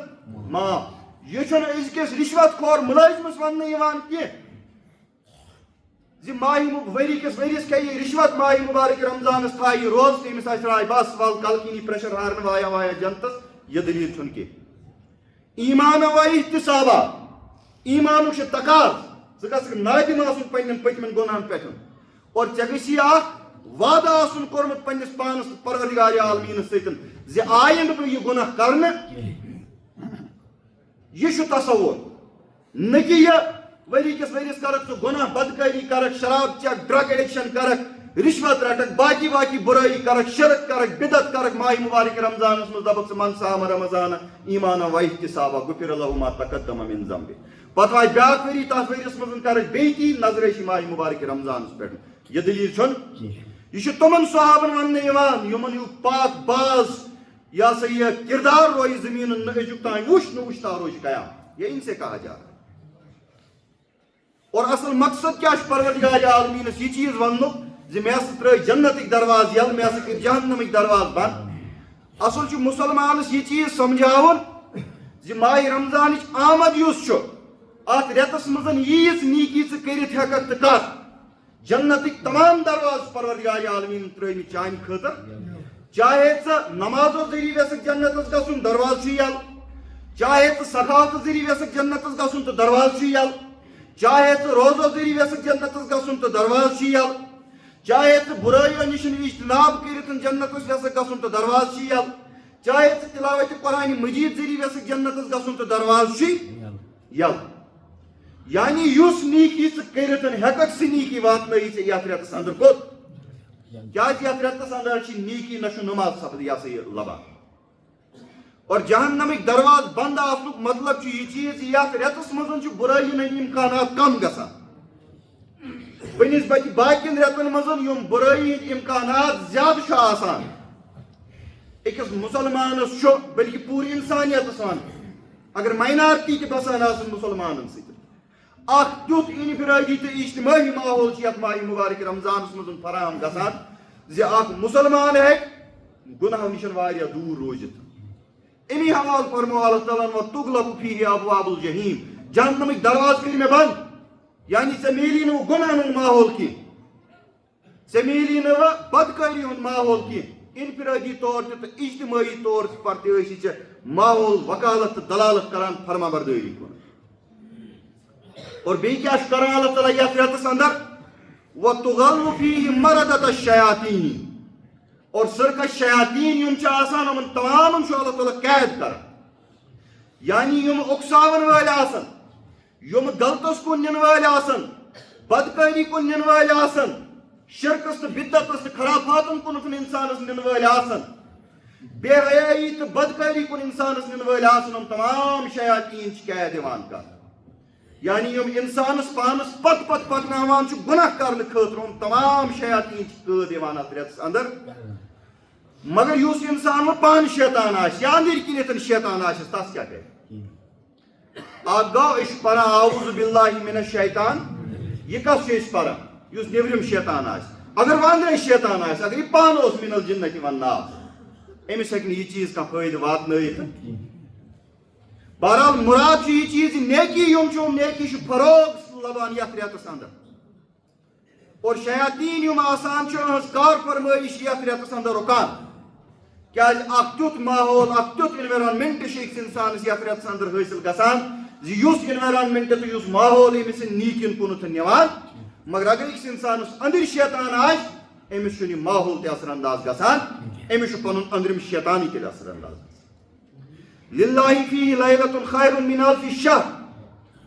معاف یہ چھُنہٕ أزکِس رِشوت خور مُلٲزمس وننہٕ یِوان کینٛہہ زِ ماہ ؤری کِس ؤرِیس کھیہِ رِشوت ماہ مبارک رمضانس تھایہِ یہِ روزٕ تٔمِس آسہِ راے بس ول کلکینی پریشر ہارنہٕ وایا وایا جنتس یہِ دلیٖل چھُنہٕ کینٛہہ ایمانا و احتسابا ایمانُک چھُ تقاض ژٕ گژھکھ نادِم آسُن پننٮ۪ن پٔتمٮ۪ن گۄناہن پٮ۪ٹھ اور ژےٚ گژھی اکھ وعدٕ آسُن کوٚرمُت پننِس پانس تہٕ پروردگار عالمیٖنس سۭتۍ زِ آیندٕ بہٕ یہِ گۄناہ کرنہٕ یہ چھُ تصور نہ کہ یہ ؤری کِس ؤرِیس کرکھ ژٕ گۄناہ بدکٲری کرکھ شراب چکھ ڈرگ ایڈکشن کرکھ رِشوت رٹکھ باقی باقی برٲیی کرکھ شرک کرکھ بدعت کرکھ ماہ مبارک رمضانس منٛز دپکھ ژٕ من صام رمضان ایمانا و احتسابا غفر له ما تقدم من ذنبه پتہٕ واتہِ بیاکھ ؤری تتھ ؤرِیس منٛز کرکھ بیٚیہِ تی نظرے چھِ ماہ مبارک رمضانس پٮ۪ٹھ یہِ دلیٖل چھُنہٕ یہ چھُ تِمن صحابن وننہٕ یِوان یِمن ہیوٗ پاک باز یہ ہسا یہ کردار روزِ زمینن نہ أزیُک تانۍ وٕچھ نہٕ وٕچھ تاروج قیام یہ ان سے کہا جا رہا ہے اور اصل مقصد کیا چھُ پروردگار عالمیٖنس یہ چیٖز وننُک زِ مےٚ ہسا ترٛٲے جنتٕکۍ دروازٕ یلہٕ مےٚ ہسا کٔرۍ جہنمٕکۍ دروازٕ بنٛد اصل چھُ مُسلمانس یہ چیٖز سمجھاوُن زِ ماہ رمضانٕچ آمد یُس چھُ اتھ رٮ۪تس منٛز ییٖژ نیٖکی ژٕ کٔرِتھ ہٮ۪ککھ تہٕ کر جنتٕکۍ تمام دروازٕ پروردگار عالمیٖنن ترٛٲیمٕتۍ چانہِ خٲطرٕ چاہے ژٕ نمازو ذٔریعہٕ یژھکھ جنتس گژھُن دروازٕ چھُ یلہٕ چاہے ژٕ سخاوتہٕ ذٔریعہٕ یژھکھ جنتس گژھُن تہٕ دروازٕ چھُ یلہٕ چاہے ژٕ روزو ذٔریعہٕ یژھکھ جنتس گژھُن تہٕ دروازٕ چھُ یلہٕ چاہے ژٕ بُرٲیو نِش اجتناب کٔرِتھ جنتس یژھکھ گژھُن تہٕ دروازٕ چھُ یلہٕ چاہے ژٕ تلاوتِ قرآنِ مجیٖد ذٔریعہٕ یژھکھ جنتس گژھُن تہٕ دروازٕ چھُے یلہٕ یعنی یُس نیٖکی ژٕ کٔرِتھ ہٮ۪ککھ سُہ نیٖکی واتنٲیی ژےٚ یتھ رٮ۪تس انٛدر کوٚت کیازِ یتھ رٮ۪تس انٛدر چھِ نیٖکی نہ چھُ نماز سپد یہ ہسا یہِ لبان اور جہنمٕکۍ دروازٕ بنٛد آسنُک مطلب چھُ یہِ چیٖز زِ یتھ رٮ۪تس منٛز چھُ بُرٲیی ہٕنٛدۍ امکانات کم گژھان بنسبتہِ باقین رٮ۪تن منٛز یِم بُرٲیی ہٕنٛدۍ امکانات زیادٕ چھُ آسان أکِس مُسلمانس چھُ بلکہِ پوٗرٕ انسانیتس ون اگر ماینارٹی تہِ بسان آسن مُسلمانن سۭتۍ اکھ تیُتھ انفرٲدی تہٕ اجتمٲعی ماحول چھُ یتھ ماہ مبارک رمضانس منٛز فراہم گژھان زِ اکھ مُسلمان ہیٚکہِ گُناہو نِش واریاہ دوٗر روٗزِتھ امی حوالہٕ فرمو اللہ تعالیٰ ہن وَتُغْلَقُ فیہ ابواب الجحیم جہنمٕکۍ دروازٕ کٔرۍ مےٚ بنٛد یعنی ژےٚ میلی نہٕ گُناہن ہُنٛد ماحول کینٛہہ ژےٚ میلی نہٕ بدکٲری ہُنٛد ماحول کینٛہہ انفرادی طور تو اجتماعی طور پر تہ ماحول وکالت تو دلالت کران فرما برداری کن. اور بیٚیہِ کیٛاہ چھُ کران اللہ تعالیٰ یتھ رٮ۪تس اندر وَتُغَلُّ فِيهِ مَرَدَةَ الشَّيَاطِينِ اور سرکش شیاطین یم چھِ آسان یِمن تمامن چھُ اللہ تعالیٰ قید کران. یعنی یم اکساون وٲلۍ آسن, یم غلطس کُن نِنہٕ وٲلۍ آسن, بدکٲری کُن نِنہٕ وٲلۍ آسن, شرکس تہٕ بدعتس تہٕ خرافاتن کُنتھ انسانس نِنہٕ وٲلۍ آسن, بے حیائی تہٕ بدکٲری کُن انسانس نِنہٕ وٲلۍ آسن, یِم تمام شیاطین چھِ قید یِوان کرنہٕ. یعنی یم انسانس پانس پت پکناوان چھُ گناہ کرنہٕ خٲطرٕ یِم تمام شیاطین چھِ قٲد یِوان اتھ رٮ۪تس اندر. مگر یُس انسان وۄنۍ پانہٕ شیطان آسہِ یا أنٛدٕرۍ کِنٮ۪تھ شیطان آسٮ۪س تس کیٛاہ کرِ؟ اکھ گوٚو أسۍ چھِ پران اعوذ باللہ من الشیطان, یہِ کس چھِ أسۍ پران؟ یُس نیبرِم شیطان آسہِ. اگر وۄنۍ أنٛدرَے شیطان آسہِ, اگر یہِ پانہٕ اوس من الجنت یِوان ناو, أمِس ہیٚکہِ نہٕ یہِ چیٖز کانٛہہ فٲیدٕ واتنٲیِتھ. بہرحال مراد چھُ یہِ چیٖز نیکی یِم چھِ, یِم نیکی چھُ فروغ لبان یتھ رٮ۪تس اندر. اور شیاطین یِم آسان چھِ یِہٕنٛز کار فرمٲیش یتھ رٮ۪تس اندر رُکان. کیٛازِ اکھ تیُتھ ماحول, اکھ تیُتھ انویرانمنٹ چھِ أکِس انسانس یتھ رٮ۪تس اندر حٲصِل گژھان زِ یُس انویرانمنٹ تہٕ یُس ماحول أمِس نیٖکِن کُنتھ نِوان. مگر اگر أکِس انسانس أنٛدرۍ شیطان آسہِ, أمِس چھُنہٕ یہِ ماحول تہِ اثر انداز گژھان, أمِس چھُ پنُن أنٛدرِم شیطانٕے تیٚلہِ اثر انداز گژھان. لِلّٰہِ فیٖہِ لیلۃ خیر من الف شہر,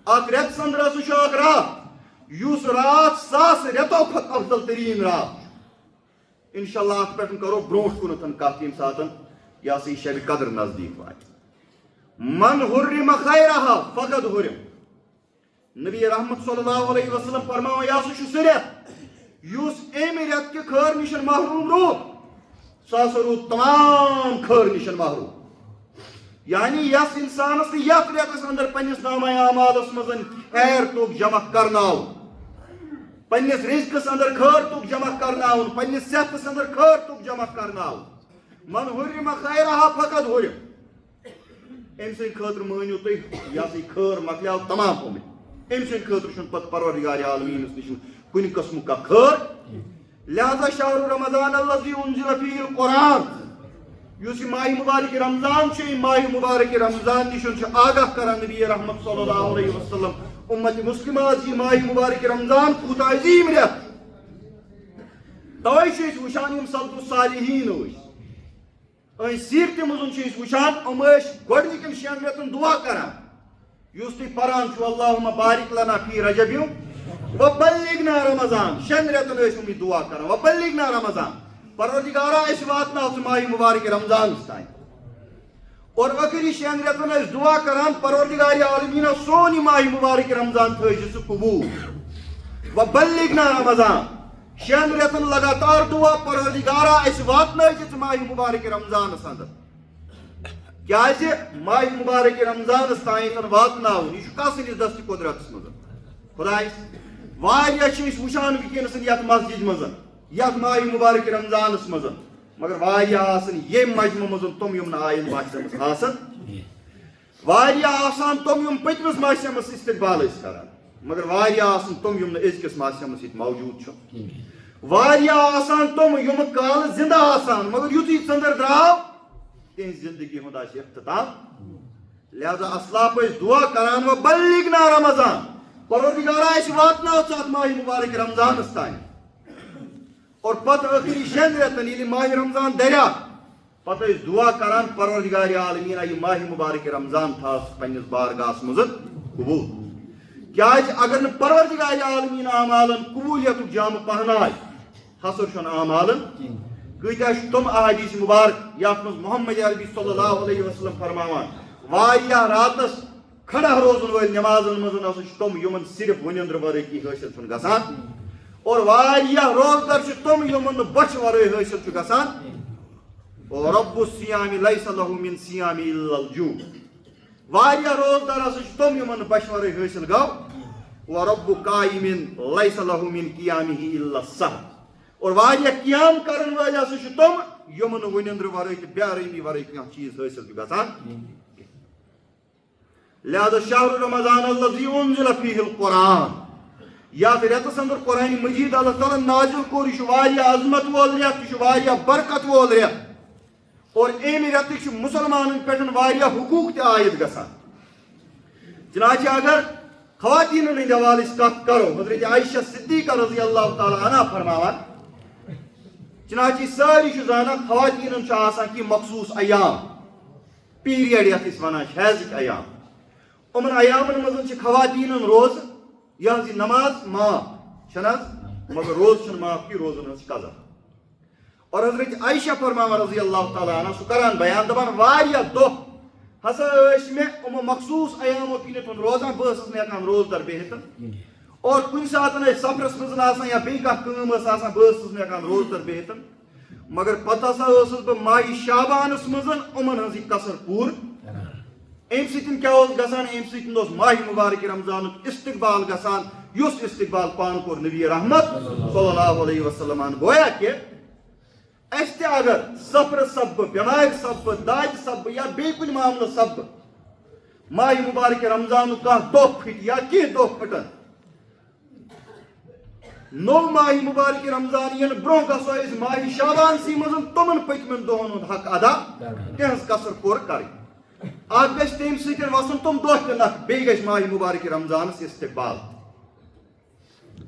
اتھ رٮ۪تس اندر ہسا چھُ اکھ رات یُس رات 1000 رٮ۪تو کھۄتہٕ افضل تریٖن رات. انشاءاللہ اتھ پٮ۪ٹھ کرو برونٛٹھ کُنتھ کتھ ییٚمہِ ساتہٕ یہِ ہسا یہِ شبِ قدر نزدیٖک واتہِ. من حُرِّمَ خیرہا فقد حُرِم. نبی رحمت صلی اللہ علیہ وسلم فرماوان یہِ ہسا چھُ سُہ رٮ۪تھ یُس امہِ رٮ۪تہٕ کہِ خٲر نِش محروٗم روٗد, سُہ ہسا روٗد تمام خٲر نِش محروٗم. یعنی یس انسانس نہٕ یتھ رٮ۪تس اندر پننِس نامہ اعمالس منٛز خیر توٚگ جمع کرناوُن, پننِس رزقس اندر خٲر توٚگ جمع کرناوُن, پننِس صحتس اندر خٲر توٚگ جمع کرناوُن. من حُرِّمَ خیرہا فقد حُرِم. أمۍ سٕنٛدِ خٲطرٕ مٲنِو تُہۍ یہِ ہسا یہِ خٲر مۄکلیو تمام آمٕتۍ. أمۍ سٕنٛدِ خٲطرٕ چھُنہٕ پتہٕ پروردگارِ عالمیٖنس نِش کُنہِ قٕسمُک کانٛہہ خٲر. لہذا شہر رمضان الذی انزل فیہ القرآن, یُس یہِ ماہِ مُبارک رمضان چھُ, یہِ ماہِ مُبارک رمضان نِش چھُ آگاہ کران نبی رحمت صلی اللہ علیہ وسلم اُمت مسلمہ یہِ ماہِ مُبارک رمضان کوٗتاہ عظیٖم رٮ۪تھ. توے چھِ أسۍ وٕچھان یِم سلف الصالحیٖن ٲسۍ, أسۍ سیٖرتہِ منٛز چھِ أسۍ وٕچھان یِم ٲسۍ گۄڈنِکٮ۪ن 6 رٮ۪تن دُعا کران, یُس تُہۍ پران چھُو اللہُمہ بارک لنا فی رجب وبلغنا رمضان. 6 رٮ۪تن ٲسۍ یِم یہِ دُعا کران, وبلغنا رمضان, پروردگارا اَسہِ واتناو ژٕ ماہِ مُبارک رمضانس تانۍ. اور ٲخری 6 رٮ۪تن ٲسۍ دُعا کران پروردگارِ عالمیٖنہ سون یہِ ماہِ مُبارک رمضان تھٲیزِ ژٕ قبوٗل. وبلغنا رمضان, 6 رٮ۪تن لگاتار دُعا پروردگارا اَسہِ واتنٲیزِ ژٕ ماہِ مُبارک رمضانس اندر. کیٛازِ ماہِ مُبارک رمضانس تانٮ۪تھ واتناوُن یہِ چھُ کس سٕنٛدِس دستہِ قۄدرتس منٛز. خۄدایس واریاہ چھِ أسۍ وٕچھان وٕنکیٚنس یتھ مسجد منٛز, یتھ ماہِ مُبارک رمضانس منٛز, مگر واریاہ آسان ییٚمہِ مجمہٕ منٛز تِم یِم نہٕ آیِن ماسہِ آسان, واریاہ آسان تِم یِم پٔتمِس ماسیمس استقبال ٲسۍ کران, مگر واریاہ آسان تِم یِم نہٕ أزکِس ماسیمس ییٚتہِ موجوٗد چھُ, واریاہ آسان تِم یِم کالہٕ زِنٛدٕ آسان مگر یُتھُے ژٔنٛدٕر درٛاو تِہنٛزِ زندگی ہُنٛد آسہِ اختتام. لہذا اسلاف ٲسۍ دُعا کران وبلغنا رمضان, پروردگارا اَسہِ واتناو ژٕ اتھ ماہِ مُبارک رمضانس تانۍ. اور پتہٕ ٲخری 6 رٮ۪تن ییٚلہِ ماہِ رمضان دریاو پتہٕ ٲسۍ دُعا کران پروردگارِ عالمیٖنہ یہِ ماہِ مُبارک رمضان تھاو پننِس بارگاہس منٛز قبوٗل. کیٛازِ اگر نہٕ پروردگارِ عالمیٖنہ اعمالن قبوٗلیتُک جامہٕ پہنایہِ حصر چھُنہٕ اعمالن. کۭتیاہ چھِ تِم احادیث مُبارک یتھ منٛز محمد عربی صلی اللہ علیہ وسلم فرماوان واریاہ راتس کھڑا روزن وٲلۍ نٮ۪مازن منٛز ہسا چھِ تِم یِمن صرف ؤنِنٛدرٕ ورٲے حٲصِل چھُنہٕ گژھان. اور واریاہ روزدر چھِ تِم یِمن نہٕ بۄچھِ ورٲے حٲصِل چھُ گژھان. رب الصیام لیس لہُ من صیام الا الجوع, واریاہ روزدار ہسا چھِ تِم یِمن نہٕ بۄچھِ ورٲے حٲصِل گوٚو. ورب قائم لیس لہُ من قیامہ الا السحر, اور واریاہ قیام کرن وٲلۍ ہسا چھِ تِم یِمن نہٕ ؤنِنٛدرٕ ورٲے تہٕ بے آرٲمی ورٲے کانٛہہ چیٖز حٲصِل چھُ گژھان. لہذا شہر رمضان الذی انزل فیہ القرآن, یا ریتس اندر قرآن مجید اللہ تعالیٰ نازل کور یہ عظمت وول ریت یہ برکت وول ریت اور امہ ریتک مسلمان پہ حقوق تہ عائد گژھان چنانچہ اگر خواتین ہند حوالہ کت کرو حضرت عائشہ صدیقہ رضی اللہ تعالیٰ عنہ فرماوان چنانچہ ساری زانان خواتین آسان کی مخصوص ایام پیریڈ یتھ اس ونان حیضک ایام امن ایامن مز خواتین روز یہ نماز معاف مگر روز معاف کی روزن ہز قضا اور حضرت عائشہ فرماوان رضی اللہ تعالیٰ عنہ سہ کران بیان دپان واریاہ دۄہ ہسا میں امو مخصوص ایامو کنت روزان بہت ہیکان روز در بہت اور کن سات سفرس مز یا بیٚیہِ کانٛہہ کٲم بہت ہیکان روز در بہت مگر پتہ ہسا بہ ماہ شعبانس مز امن ہز یہ قصر پور ام سۭتۍ کیٛاہ اوس گژھان ام سۭتۍ اوس ماہ مبارک رمضانُک استقبال گژھان یُس استقبال پانہٕ کوٚر نبی رحمت صلی اللہ علیہ وسلم گویا کہ اس تہ اگر سفر سب بیمار سب داج سب یا بیٚیہِ کُنہِ معاملہٕ سب ماہ مبارک رمضان کانٛہہ دۄہ پھٕٹہِ یا کینٛہہ دۄہ پھٕٹن نو ماہ مبارک رمضان ین برونٛہہ گژھو أسۍ ماہ شعبان سی منٛز تمن پٔتمٮ۪ن دۄہن ہُنٛد حق ادا تہنٛز قصر پوٗرٕ کرٕنۍ اکھ گژھِ تمہِ سۭتۍ وسُن تم دۄہ تہِ نکھٕ بیٚیہِ گژھِ ماہ مبارک رمضانس استقبال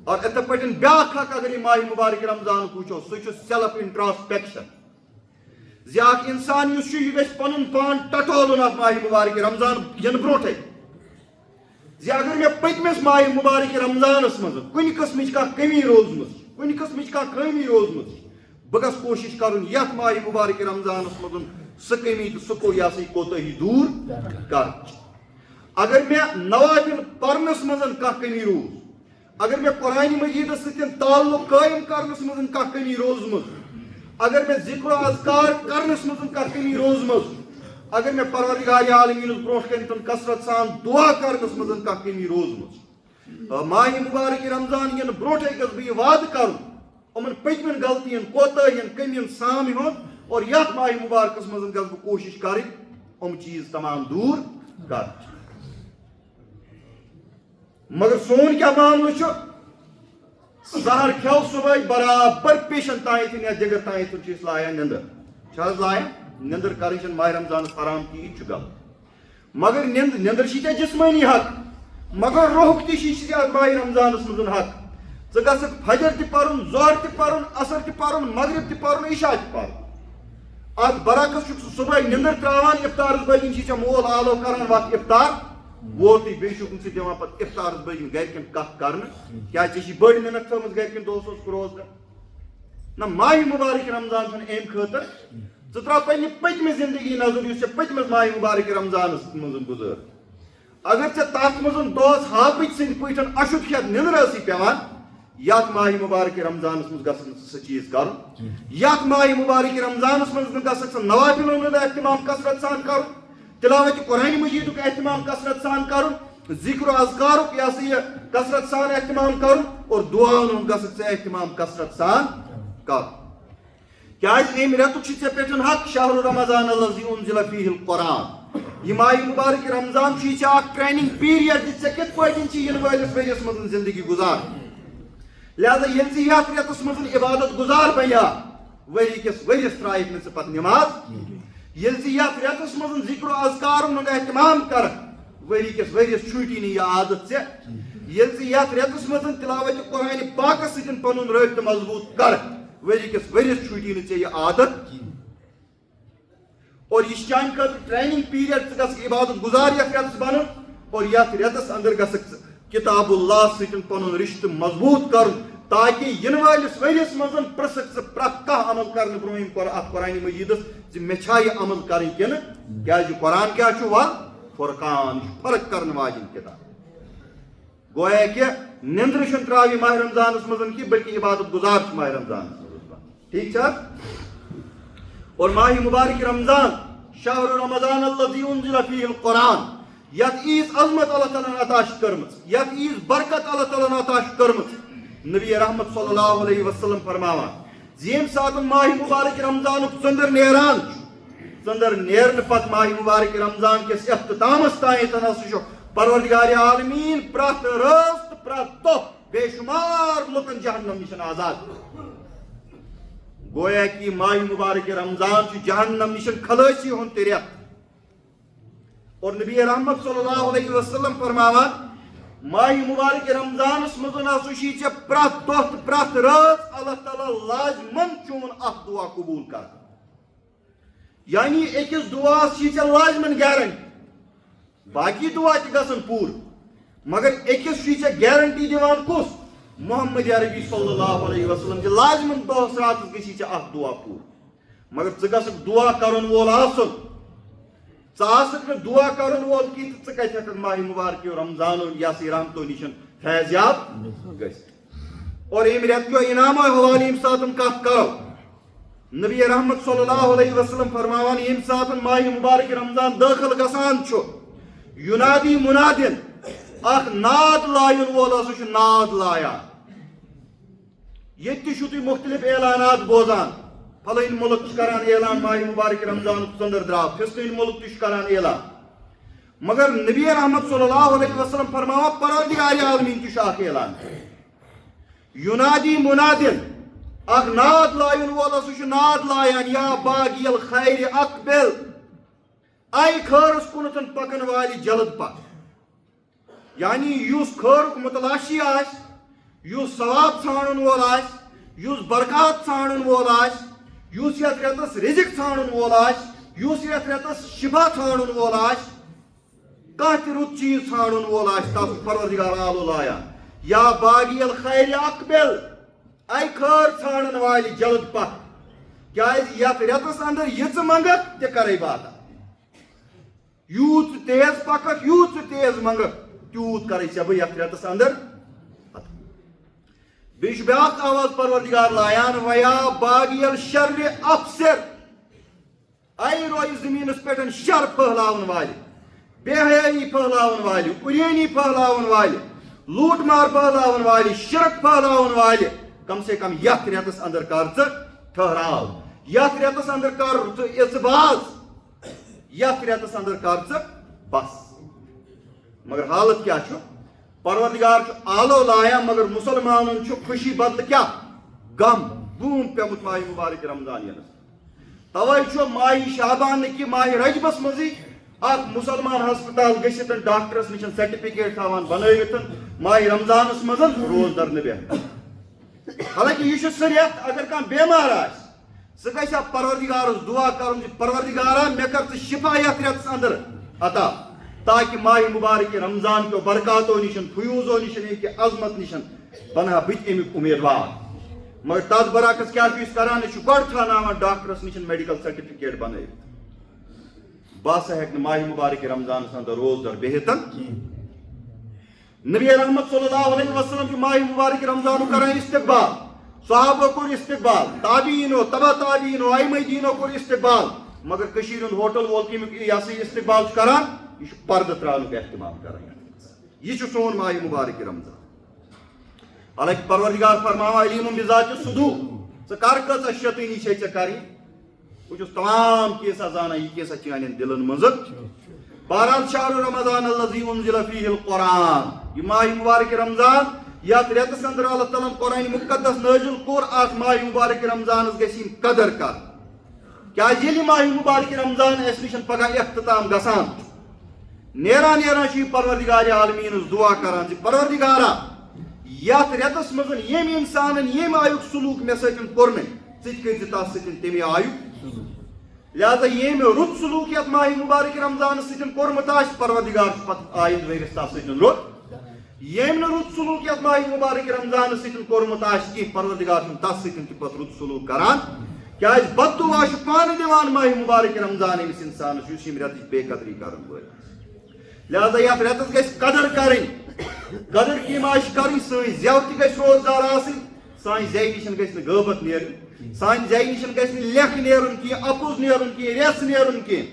اور اتھے پٲٹھۍ بیاکھ حق اگر یہ ماہ مبارک رمضان وٕچھو سُہ چھُ سیلف انٹراسپیکشن زِ اکھ انسان یُس چھُ یہِ گژھِ پنُن پان ٹٹولُن اتھ ماہ مبارک رمضان ینہٕ برونٛٹھے زِ اگر مےٚ پٔتمِس ماہ مبارک رمضانس منٛز کُنہِ قٕسمٕچ کانٛہہ کمی روٗزمٕژ کُنہِ قٕسمٕچ کانٛہہ خٲمی روٗزمٕژ بہٕ گژھٕ کوٗشِش کرُن یتھ ماہ مبارک رمضانس منٛز سُہ کمی تہٕ سُہ کوتٲہی دوٗر کرٕنۍ اگر مےٚ نوافل پرنس منٛز کانٛہہ کمی روٗز اگر مےٚ قرآن مجیدس سۭتۍ تعلق قٲیِم کرنس منٛز کانٛہہ کمی روٗزمٕژ اگر مےٚ ذکر و اذکار کرنس منٛز کانٛہہ کمی روٗزمٕژ اگر مےٚ پروردگار عالمیٖنس برونٛٹھ کنۍ کثرت سان دعا کرنس منٛز کانٛہہ کمی روٗزمٕژ ماہ مبارک رمضان ینہٕ برونٛٹھے گژھٕ بہٕ یہِ وعدٕ کرُن یِمن پٔتمٮ۪ن غلطین کوتٲہین کمین سامہِ ہُنٛد اور یتھ ماہ مبارکس منٛز گژھٕ بہٕ کوٗشش کرٕنۍ یِم چیٖز تمام دوٗر کرٕنۍ مگر سون کیا معاملہ چھُ سحر کھیو صبح برابر پیشن تانیتھ یا جگر تانیتھ چھِ أسۍ لاین نندر چھِ حظ لاین نندر کرٕنۍ چھنہٕ ماہ رمضانس حرام کِہیٖنۍ یہِ چھُ غلط مگر نندر چھِ ژےٚ جسمٲنی حق مگر روحُک تہِ چھِ ژےٚ ماہ رمضانس منٛز حق ژٕ گژھکھ فجر تہِ پرُن ظہر تہِ پرُن عصر تہِ پرُن مغرب تہِ پرُن عشاء تہِ پرُن اتھ برعکس چھُکھ ژٕ صبح نندر تراوان افطارس بٲگِن چھِ ژےٚ مول آلو کران وقت افطار ووتٕے بیٚیہِ چھُکھ نہٕ ژٕ دِوان پتہٕ افطارس بٲگِن گرِکٮ۪ن کتھ کرنہٕ کیٛازِ ژےٚ چھِ بٔڑ محنت تھٲومٕژ گرِکٮ۪ن دۄہس روزگار نہ ماہ مبارک رمضان چھُنہٕ امہِ خٲطرٕ ژٕ تراو پننہِ پٔتمہِ زندگی نظر یُس ژےٚ پٔتمِس ماہ مبارک رمضانس منٛز گُزٲر اگر ژےٚ تتھ منٛز دۄہس ہاپٕچ سٕنٛدۍ پٲٹھۍ اَشُت کھٮ۪تھ نندر ٲسٕے پیوان یتھ ماہ مبارک رمضانس منٛز گژھکھ نہٕ ژٕ سُہ چیٖز کرُن یتھ ماہ مبارک رمضانس منٛز نہٕ گژھکھ ژٕ نوافلن ہُنٛد اہتمام کثرت سان کرُن تلاوت قرآن مجیدُک اہتمام کثرت سان کرُن ذکر و اذکارُک یہ کثرت سان اہتمام کرُن اور دعاون ہُنٛد گژھکھ ژٕ اہتمام کثرت سان کرُن کیٛازِ امہِ رٮ۪تُک چھُ ژےٚ پٮ۪ٹھ حق شہر رمضان الذی انزل فیہ القرآن یہ ماہ مبارک رمضان چھُ یہِ چھِ اکھ ٹریننگ پیریڈ زِ ژےٚ کِتھ پٲٹھۍ چھِ یِنہٕ وٲلِس ؤریَس منٛز زندگی گُزارٕنۍ لہذا ییٚلہِ ژٕ یتھ رٮ۪تس منٛز عبادت گُزار بنیا ؤری کِس ؤرِیَس ترٛایکھ نہٕ ژٕ پتہٕ نٮ۪ماز ییٚلہِ ژٕ یتھ رٮ۪تس منٛز ذکر و اذکارن ہُنٛد اہتمام کرکھ ؤری کِس ؤرِیَس چھُٹی نہٕ یہِ عادت ژےٚ ییٚلہِ ژٕ یتھ رٮ۪تس منٛز تلاوت قرآن پاکس سۭتۍ پنُن رٲبطہٕ مضبوٗط کرکھ ؤری کِس ؤرِیَس چھُٹی نہٕ ژےٚ یہِ عادت اور یہِ چھِ چانہِ خٲطرٕ ٹریننگ پیریڈ ژٕ گژھکھ عبادت گُزار یتھ رٮ۪تس بنُن اور یتھ رٮ۪تس اندر گژھکھ ژٕ کتاب اللہ سۭتۍ پنُن رشتہٕ مضبوٗط کرُن تاکہ ینہٕ وٲلِس ؤریَس منٛز پرٛژھکھ ژٕ پرٛٮ۪تھ کانٛہہ عمل کرنہٕ برونٛہہ اتھ قرآن مجیدس زِ مےٚ چھا یہِ عمل کرٕنۍ کِنہٕ کیٛازِ قرآن کیٛاہ چھُ ول فرقان یہِ چھُ فرق کرن واجیٚنۍ کِتاب گویا کہ نندرٕ چھُنہٕ تراوِ ماہ رمضانس منٛز کینٛہہ بلکہ عبادت گزار چھُ ماہ رمضانس منٛز ٹھیک چھا اور ماہ مبارک رمضان شہر رمضان الذی انزل فیہ القرآن یتھ عیٖذ عظمت اللہ تعالیٰ عطا چھِ کٔرمٕژ یتھ عیٖذ برکت اللہ تعالیٰ عطا چھِ کٔرمٕژ نبی رحمت صلی اللہ علیہ وسلم فرماوان زِ ییٚمہِ ساتہٕ ماہ مبارک رمضانُک ژٔنٛدٕر نیران چھُ ژٔنٛدٕر نیرنہٕ پتہٕ ماہ مبارک رمضان کِس اختتامس تانٮ۪تھ ہسا چھُ پروردگار عالمیٖن پرٛٮ۪تھ رٲژ تہٕ پرٛٮ۪تھ دۄہ بے شمار لکن جہنم نشن آزاد گویا کہ ماہ مبارک رمضان چھ جہنم نشن خلاصی ہن تریت اور نبی رحمت صلی اللہ علیہ وسلم فرماوان ماہ مبارک رمضان اس مزن آسوشی چھ پرات دوست پرات رات اللہ تعالی لازمن چون اخ دعا قبول کر یعنی ایکس دعا چھ لازمن گارنٹی باقی دعا تہ گژھن پور مگر ایکس چھ گارنٹی دیوان کس محمد عربی صلی اللہ علیہ وسلم کہ لازمن دہس راتس گژھی ژےٚ اکھ دعا پور مگر ژٕ گژھکھ دعا کرن وول آسُن ژٕ آسکھ نہٕ دعا کرن وول کینٛہہ تہٕ ژٕ کتہِ ہیٚککھ ماہ مبارک رمضانو یاسے رحمتو نشن فیض یاب گژھِتھ اور امہِ رٮ۪تہٕ کیو انعامو حوالہٕ ییٚمہِ ساتہٕ کتھ کرو نبی رحمت صلی اللہ علیہ وسلم فرماوان ییٚمہِ ساتہٕ ماہ مبارک رمضان دٲخل گژھان چھُ یُنادی مُنادِن اخ ناد لایُن وول سُہ چھُ ناد لایان ییٚتہِ تہِ چھُو تُہۍ مختلف اعلانات بوزان فلٲنۍ مُلک چھُ کران اعلان ماہ مبارک رمضانُک ژٔنٛدٕر درٛاو فِستٲنۍ مُلک تہِ چھُ کران اعلان مگر نبی رحمت صلی اللہ علیہ وسلم فرماوان پروردگار عالمیٖن تہِ چھُ اکھ اعلان یُنادی مُنادِن اکھ ناد لایُن وول سُہ چھُ ناد لایان یا باغی الخیر اقبل اے خٲرس کُنتھ پکن والہِ جلد پک یعنی یُس خٲرُک متلاشی آسہِ یُس ثواب ژھانڈن وول آسہِ یُس برکات ژھانڈن وول آسہِ یُس یتھ رٮ۪تس رزق ژھانڈن وول آسہِ یُس یتھ رٮ۪تس شفا ژھانڈن وول آسہِ کانٛہہ تہِ رُت چیٖز ژھانڈن وول آسہِ تتھ چھُ پروردگار عالو لایان یا باغی الخیر اقبل اے خٲر ژھانڈن والہِ جلد پک کیازِ یتھ رٮ۪تس اندر یہِ ژٕ منگکھ تہِ کرے بات یوٗت ژٕ تیز پککھ یوٗت ژٕ تیز منگکھ تیوٗت کرے ژےٚ بہٕ یتھ رٮ۪تس اندر بیٚیہِ چھُ بیٛاکھ آواز پروردگار لایان ویا باغی الشر افسر اے روزِ زٔمیٖنس پٮ۪ٹھ شر پھٔہلاون والہِ بے حیٲیی پھٔہلاون والہِ اُریٲنی پھٔہلاون والہِ لوٗٹ مار پھٔہلاون والہِ شرک پھٔہلاون والہِ کم سے کم یتھ رٮ۪تس اندر کر ژٕ ٹھہراو یتھ رٮ۪تس اندر کر ژٕ اِژٕ باز یتھ رٮ۪تس اندر کر ژٕ بس مگر حالت کیا چھُ پروردگار چھُ آلو لایان مگر مسلمانن چھُ خوشی بدلہٕ کیا غم بوٗم پیومُت ماہ مبارک رمضان ینس توے چھُ ماہ شعبان نہٕ کہِ ماہ رجبس منٛزٕے اکھ مُسلمان ہسپتال گٔژھِتھ ڈاکٹرس نِش سرٹِفکیٹ تھاوان بنٲوِتھ ماہ رمضانس منٛز روزدر نہٕ بیٚہن حالانکہِ یہِ چھُ سُہ رٮ۪تھ اگر کانٛہہ بیمار آسہِ سُہ گژھِ ہا پروردگارس دعا کرُن زِ پروردگارا مےٚ کر ژٕ شفا یتھ رٮ۪تس اندر عطا تاکہ ماہ مبارک رمضان کیو برکاتو نشن فیوزو نشن امہِ عظمت نشن بنہا بہٕ تہِ امیُک امیدوار مگر تتھ برعکس کیا چھُ أسۍ کران أسۍ چھِ گۄڈٕ تھاوناوان ڈاکٹرس نشن میڈیکل سرٹِفکیٹ بنٲوِتھ بہٕ ہسا ہیٚکہٕ نہٕ ماہ مبارک رمضانس اندر روزدر بِہِتھ نبی رحمت صلی اللہ علیہ وسلم چھُ ماہ مبارک رمضانُک کران استقبال صحابو کوٚر استقبال تابعیٖنو تبع تابعیٖنو ائمہ دیٖنو کوٚر استقبال مگر کٔشیٖرِ ہُنٛد ہوٹل وول کمیُک یہِ ہسا یہِ استقبال چھُ کران یہ پردٕ ترٛاونُک احتمام کران یہ چھُ سون ماہ مبارک رمضان حالانکہ پروردگار فرماوان علیم بذات الصدور ژٕ کر کۭژاہ شیطٲنی چھے ژےٚ کرٕنۍ بہٕ چھُس تمام کیسا زانان یہ کیسا چانٮ۪ن دلن منٛز بہرحال شہر رمضان الذی انزل فیہ القرآن یہ ماہ مبارک رمضان یتھ رٮ۪تس اندر اللہ تعالیٰ ہن قرآن مقدس نٲزِل کوٚر اتھ ماہ مبارک رمضانس گژھِ یِم قدر کرٕنۍ کیازِ ییٚلہِ ماہ مبارک رمضان اسہِ نِش پگاہ اختتام گژھان نیران نیران چھُ یہِ پروردگار عالمیٖنس دعا کران زِ پروردگارا یتھ رٮ۪تس منٛز ییٚمۍ انسانن ییٚمہِ آیُک سلوٗک مےٚ سۭتۍ کوٚرمُت ژٕ تہِ کٔرۍ زِ تتھ سۭتۍ تمہِ آیُک لہذا ییٚمۍ رُت سلوٗک یتھ ماہ مبارک رمضانس سۭتۍ کوٚرمُت آسہِ پروردگار چھُ پتہٕ آیندٕ ؤرِیس تتھ سۭتۍ رُت ییٚمۍ نہٕ رُت سلوٗک یتھ ماہ مبارک رمضانس سۭتۍ کوٚرمُت آسہِ کینٛہہ پروردگار چھُنہٕ تتھ سۭتۍ تہِ پتہٕ رُت سلوٗک کران کیازِ بد دعا چھُ پانہٕ دِوان ماہ مبارک رمضان أمِس انسانس یُس ییٚمہِ رٮ۪تٕچ بے قدری کرن وٲلۍ لہذا یتھ رٮ۪تس گژھِ قدر کرٕنۍ قدر کٔمۍ آیہِ چھِ کرٕنۍ سٲنۍ زٮ۪و تہِ گژھِ روزدار آسٕنۍ سانہِ زٮ۪وِ نِش گژھِ نہٕ غٲبت نیرٕنۍ سانہِ زٮ۪وِ نِش گژھِ نہٕ لیکھٕ نیرُن کینٛہہ اپُز نیرُن کینٛہہ ریٚس نیرُن کینٛہہ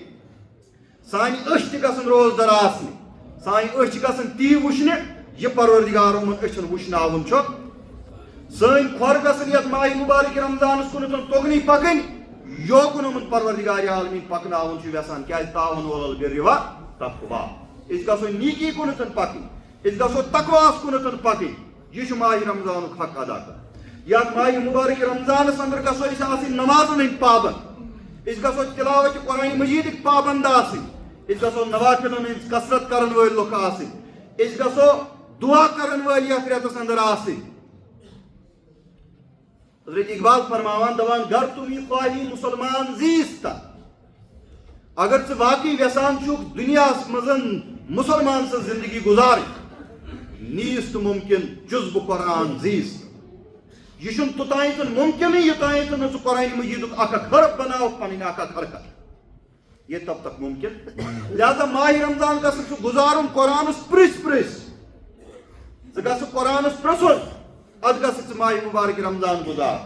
سانہِ أچھ تہِ گژھن روزدار آسنہِ سانہِ أچھ گژھن تی وٕچھنہِ یہِ پروردگار یِمن أچھن وٕچھناوُن چھُ سٲنۍ کھۄر گژھن یتھ ماہ مبارک رمضانس کُنتھ توٚگنٕے پکٕنۍ یوکُن یِمن پروردگار عالمیٖن پکناوُن چھُ یژھان کیازِ تعاون ولل البرِ والتقویٰ أسۍ گژھو نیٖکی کُنتھ پکٕنۍ أسۍ گژھو تقواہس کُنتھ پکٕنۍ یہ ماہ رمضان حق ادا کر یا ماہ مبارک رمضانس اندر گھو آسن نمازن ہند پابند اس گھو تلاوت قرآن مجید پابند آسن اس گھو نوافلن ہند کثرت کرن ول لوک آسن اس گھو دعا کرن ول یتھ ریتس اندر آسن حضرت اقبال فرماوان دپان گر تم یہ خواہی مسلمان زیست اگر ژٕ واقعی یژھان چھُکھ دنیاہس منٛز مسلمان سٕنٛز زندگی گزارٕنۍ نیٖست ممکن جز بہٕ قرآن زیٖست یہ چھُنہٕ توٚتانۍ ممکن یوٚتانۍ نہٕ ژٕ قرآن مجیدُک اکھ اکھ حرف بناوکھ پنٕنۍ اکھ اکھ حرکت یہ تب تک ممکن لہذا ماہ رمضان گژھکھ ژٕ گزارُن قرآنس پرژھ پرژھ ژٕ گژھکھ قرآنس پرژھُن اد گژھکھ ژٕ ماہ مبارک رمضان گزار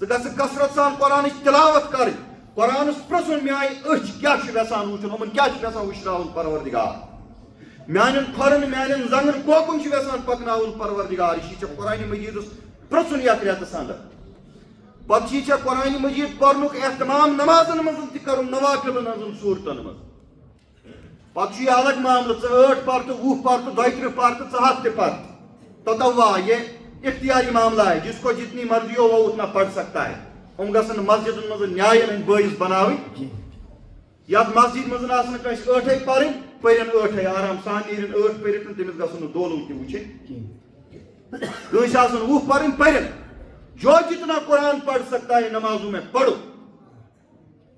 ژٕ گژھکھ کثرت سان قرآنٕچ تلاوت کرٕنۍ قرآنس پرژھُن میانہِ أچھ کیاہ چھِ یژھان وٕچھُن یِمن کیاہ چھُ یژھان وٕچھناوُن پروردگار میانٮ۪ن کھۄرن میانٮ۪ن زنگن کوکُن چھُ یژھان پکناوُن پروردگار یہِ چھِ ژےٚ قرآن مجیدس پرژھُن یتھ ریتس اندر پتہٕ چھِ ژےٚ قرآن مجید پرنُک اہتمام نمازن منٛز تہِ کرُن نوافلن ہٕنٛزن صوٗرتن منٛز پتہٕ چھُ یہِ الگ معاملہٕ ژٕ 8 پر تہٕ 20 پر تہٕ 32 پر تہٕ 100 تہِ پر تتوا یہ اختیاری معاملہ ہے جس کو جتنی مرضی ہو وہ اتنا پڑھ سکتا ہے ہم گژھن مسجدن منٛز نیاین ہٕنٛدۍ بٲیِس بناوٕنۍ یتھ مسجد منٛز آسن کٲنٛسہِ 8 پرٕنۍ پٔرِن 8 آرام سان نیرن 8 پٔرِتھ تٔمِس گژھن نہٕ دولُم تہِ وٕچھِنۍ کٲنٛسہِ آسن 20 پرٕنۍ پٔرِن جو جتنا قرآن پڑھ سکتا ہے نمازوں میں پڑھو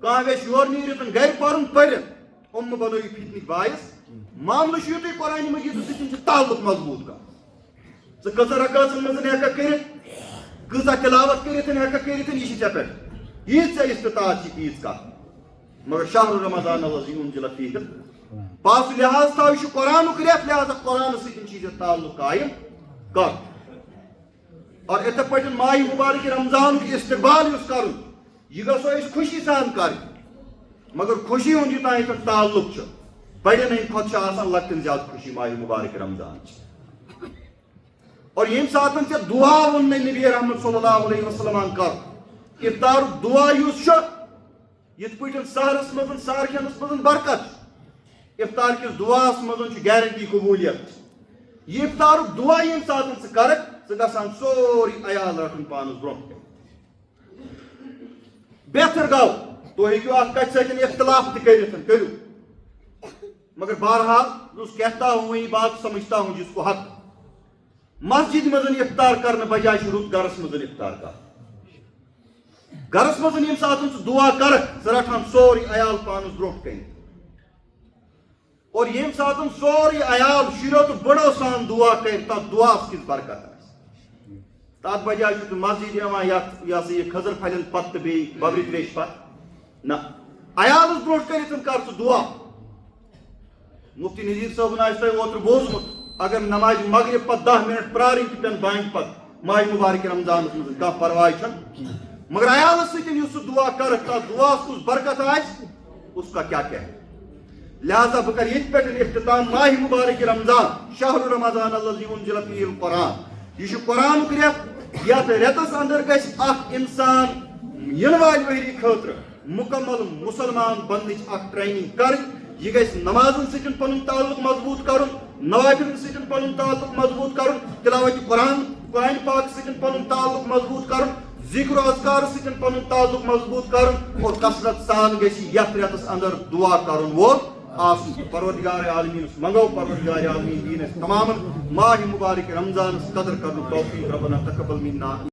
کانٛہہ گژھِ یورٕ نیٖرِتھ گرِ پرُن پٔرِن یِم مہٕ بنٲیِو فتنٕکۍ باعث معاملہٕ چھُ یُتُے قرآن مجیدس سۭتۍ چھُ تعلق مضبوٗط کرُن ژٕ کۭژاہ رکٲژن منٛز ہیٚککھ کٔرِتھ کۭژاہ تلاوت کٔرِتھ ہیٚککھ کٔرِتھ یہِ چھِ ژےٚ پٮ۪ٹھ ییٖژ ژےٚ استطاعت چھِ تیٖژ کتھ مگر شہر رمضان الذی انزل فیہ پاس لحاظ تھاو یہ قرآنُک رٮ۪تھ لہذا قرآنس سۭتۍ چھِ ژےٚ تعلق قٲیِم کر اور اِتھے پٲٹھۍ ماہ مبارک رمضانُک استقبال یُس کرُن یہِ گژھو أسۍ خوشی سان کرٕنۍ مگر خوشی ہُنٛد یوٚتانۍ تعلق چھُ بڑٮ۪ن ہٕنٛدۍ کھۄتہٕ چھِ آسان لۄکٹٮ۪ن زیادٕ خوشی ماہ مبارک رمضان اور ییٚمہِ ساتہٕ ژےٚ دعا ووٚن نبی رحمت صلی اللہ علیہ وسلم کر افطارُک دعا یُس چھُ یِتھ پٲٹھۍ سحرس منٛز سحر کھٮ۪نس منٛز برکت افطار کِس دعاہس منٛز چھُ گیرنٹی قبوٗلیت یہِ افطارُک دعا ییٚمہِ ساتہٕ ژٕ کرکھ ژٕ گژھان سورُے عیال رٹُن پانس برونٛہہ بہتر گوٚو تُہۍ ہیٚکِو اتھ کتھِ سۭتۍ اختلاف تہِ کٔرِتھ کٔرِو مگر بہرحال دوست کہتا ہوں وہی بات سمجھتا ہوں جس کو حق مسجد منٛز افطار کرنہٕ بجائے چھُ رُت گرس منٛز افطار کر گرس منٛز ییٚمہِ ساتہٕ ژٕ دعا کرکھ ژٕ رٹہان سورُے عیال پانس برونٛٹھ کَنہِ اور ییٚمہِ ساتہٕ سورُے عیال شُریو تہٕ بٔڑو سان دعا کرِ تتھ دعاہس کِژھ برکت آسہِ تتھ بجائے چھُ مسجد یِوان یتھ یہ سا یہ کھٔزٕر پھلٮ۪ن پتہٕ تہٕ بیٚیہِ ببرِ تریشہِ پتہٕ نہ عیالس برونٛٹھ کٔرِتھ کر ژٕ دعا مفتی نذیر صٲبن آسہِ تۄہہِ اوترٕ بوٗزمُت اگر نماز مغرب پتہٕ 10 منٹ پرٛارٕنۍ تہِ پٮ۪ن بانگہِ پتہٕ ماہ مبارک رمضانس منٛز کانٛہہ پرواے چھُنہٕ مگر عیالس سۭتۍ یُس ژٕ دعا کرکھ تتھ دعاہس کُس برکت آسہِ اس کا کیا کہے لہذا بہٕ کرٕ ییٚتہِ پٮ۪ٹھ اختتام ماہ مبارک رمضان شہر رمضان الذی انزل فیہ القرآن یہ چھُ قرآنُک رٮ۪تھ یتھ رٮ۪تس اندر گژھِ اکھ انسان ینہٕ والہِ ؤری خٲطرٕ مکمل مسلمان بننٕچ اکھ ٹریننگ کرٕنۍ یہ گژھِ نمازن سۭتۍ پنُن تعلق مضبوٗط کرُن نوافلن سۭتۍ پنُن تعلق مضبوٗط کرُن تلاوت قرآن پاک سۭتۍ پنُن تعلق مضبوٗط کرُن ذکر و اذکار سۭتۍ پنُن تعلق مضبوٗط کرُن اور کثرت سان گژھِ یتھ رٮ۪تس اندر دعا کرُن وول آسُن پروردگار عالمیٖنس منگو پروردگار عالمیٖن دِیِن اَسہِ تمامن ماہ مبارک رمضانس قدر کرنُک توفیٖق ربنا تقبل منا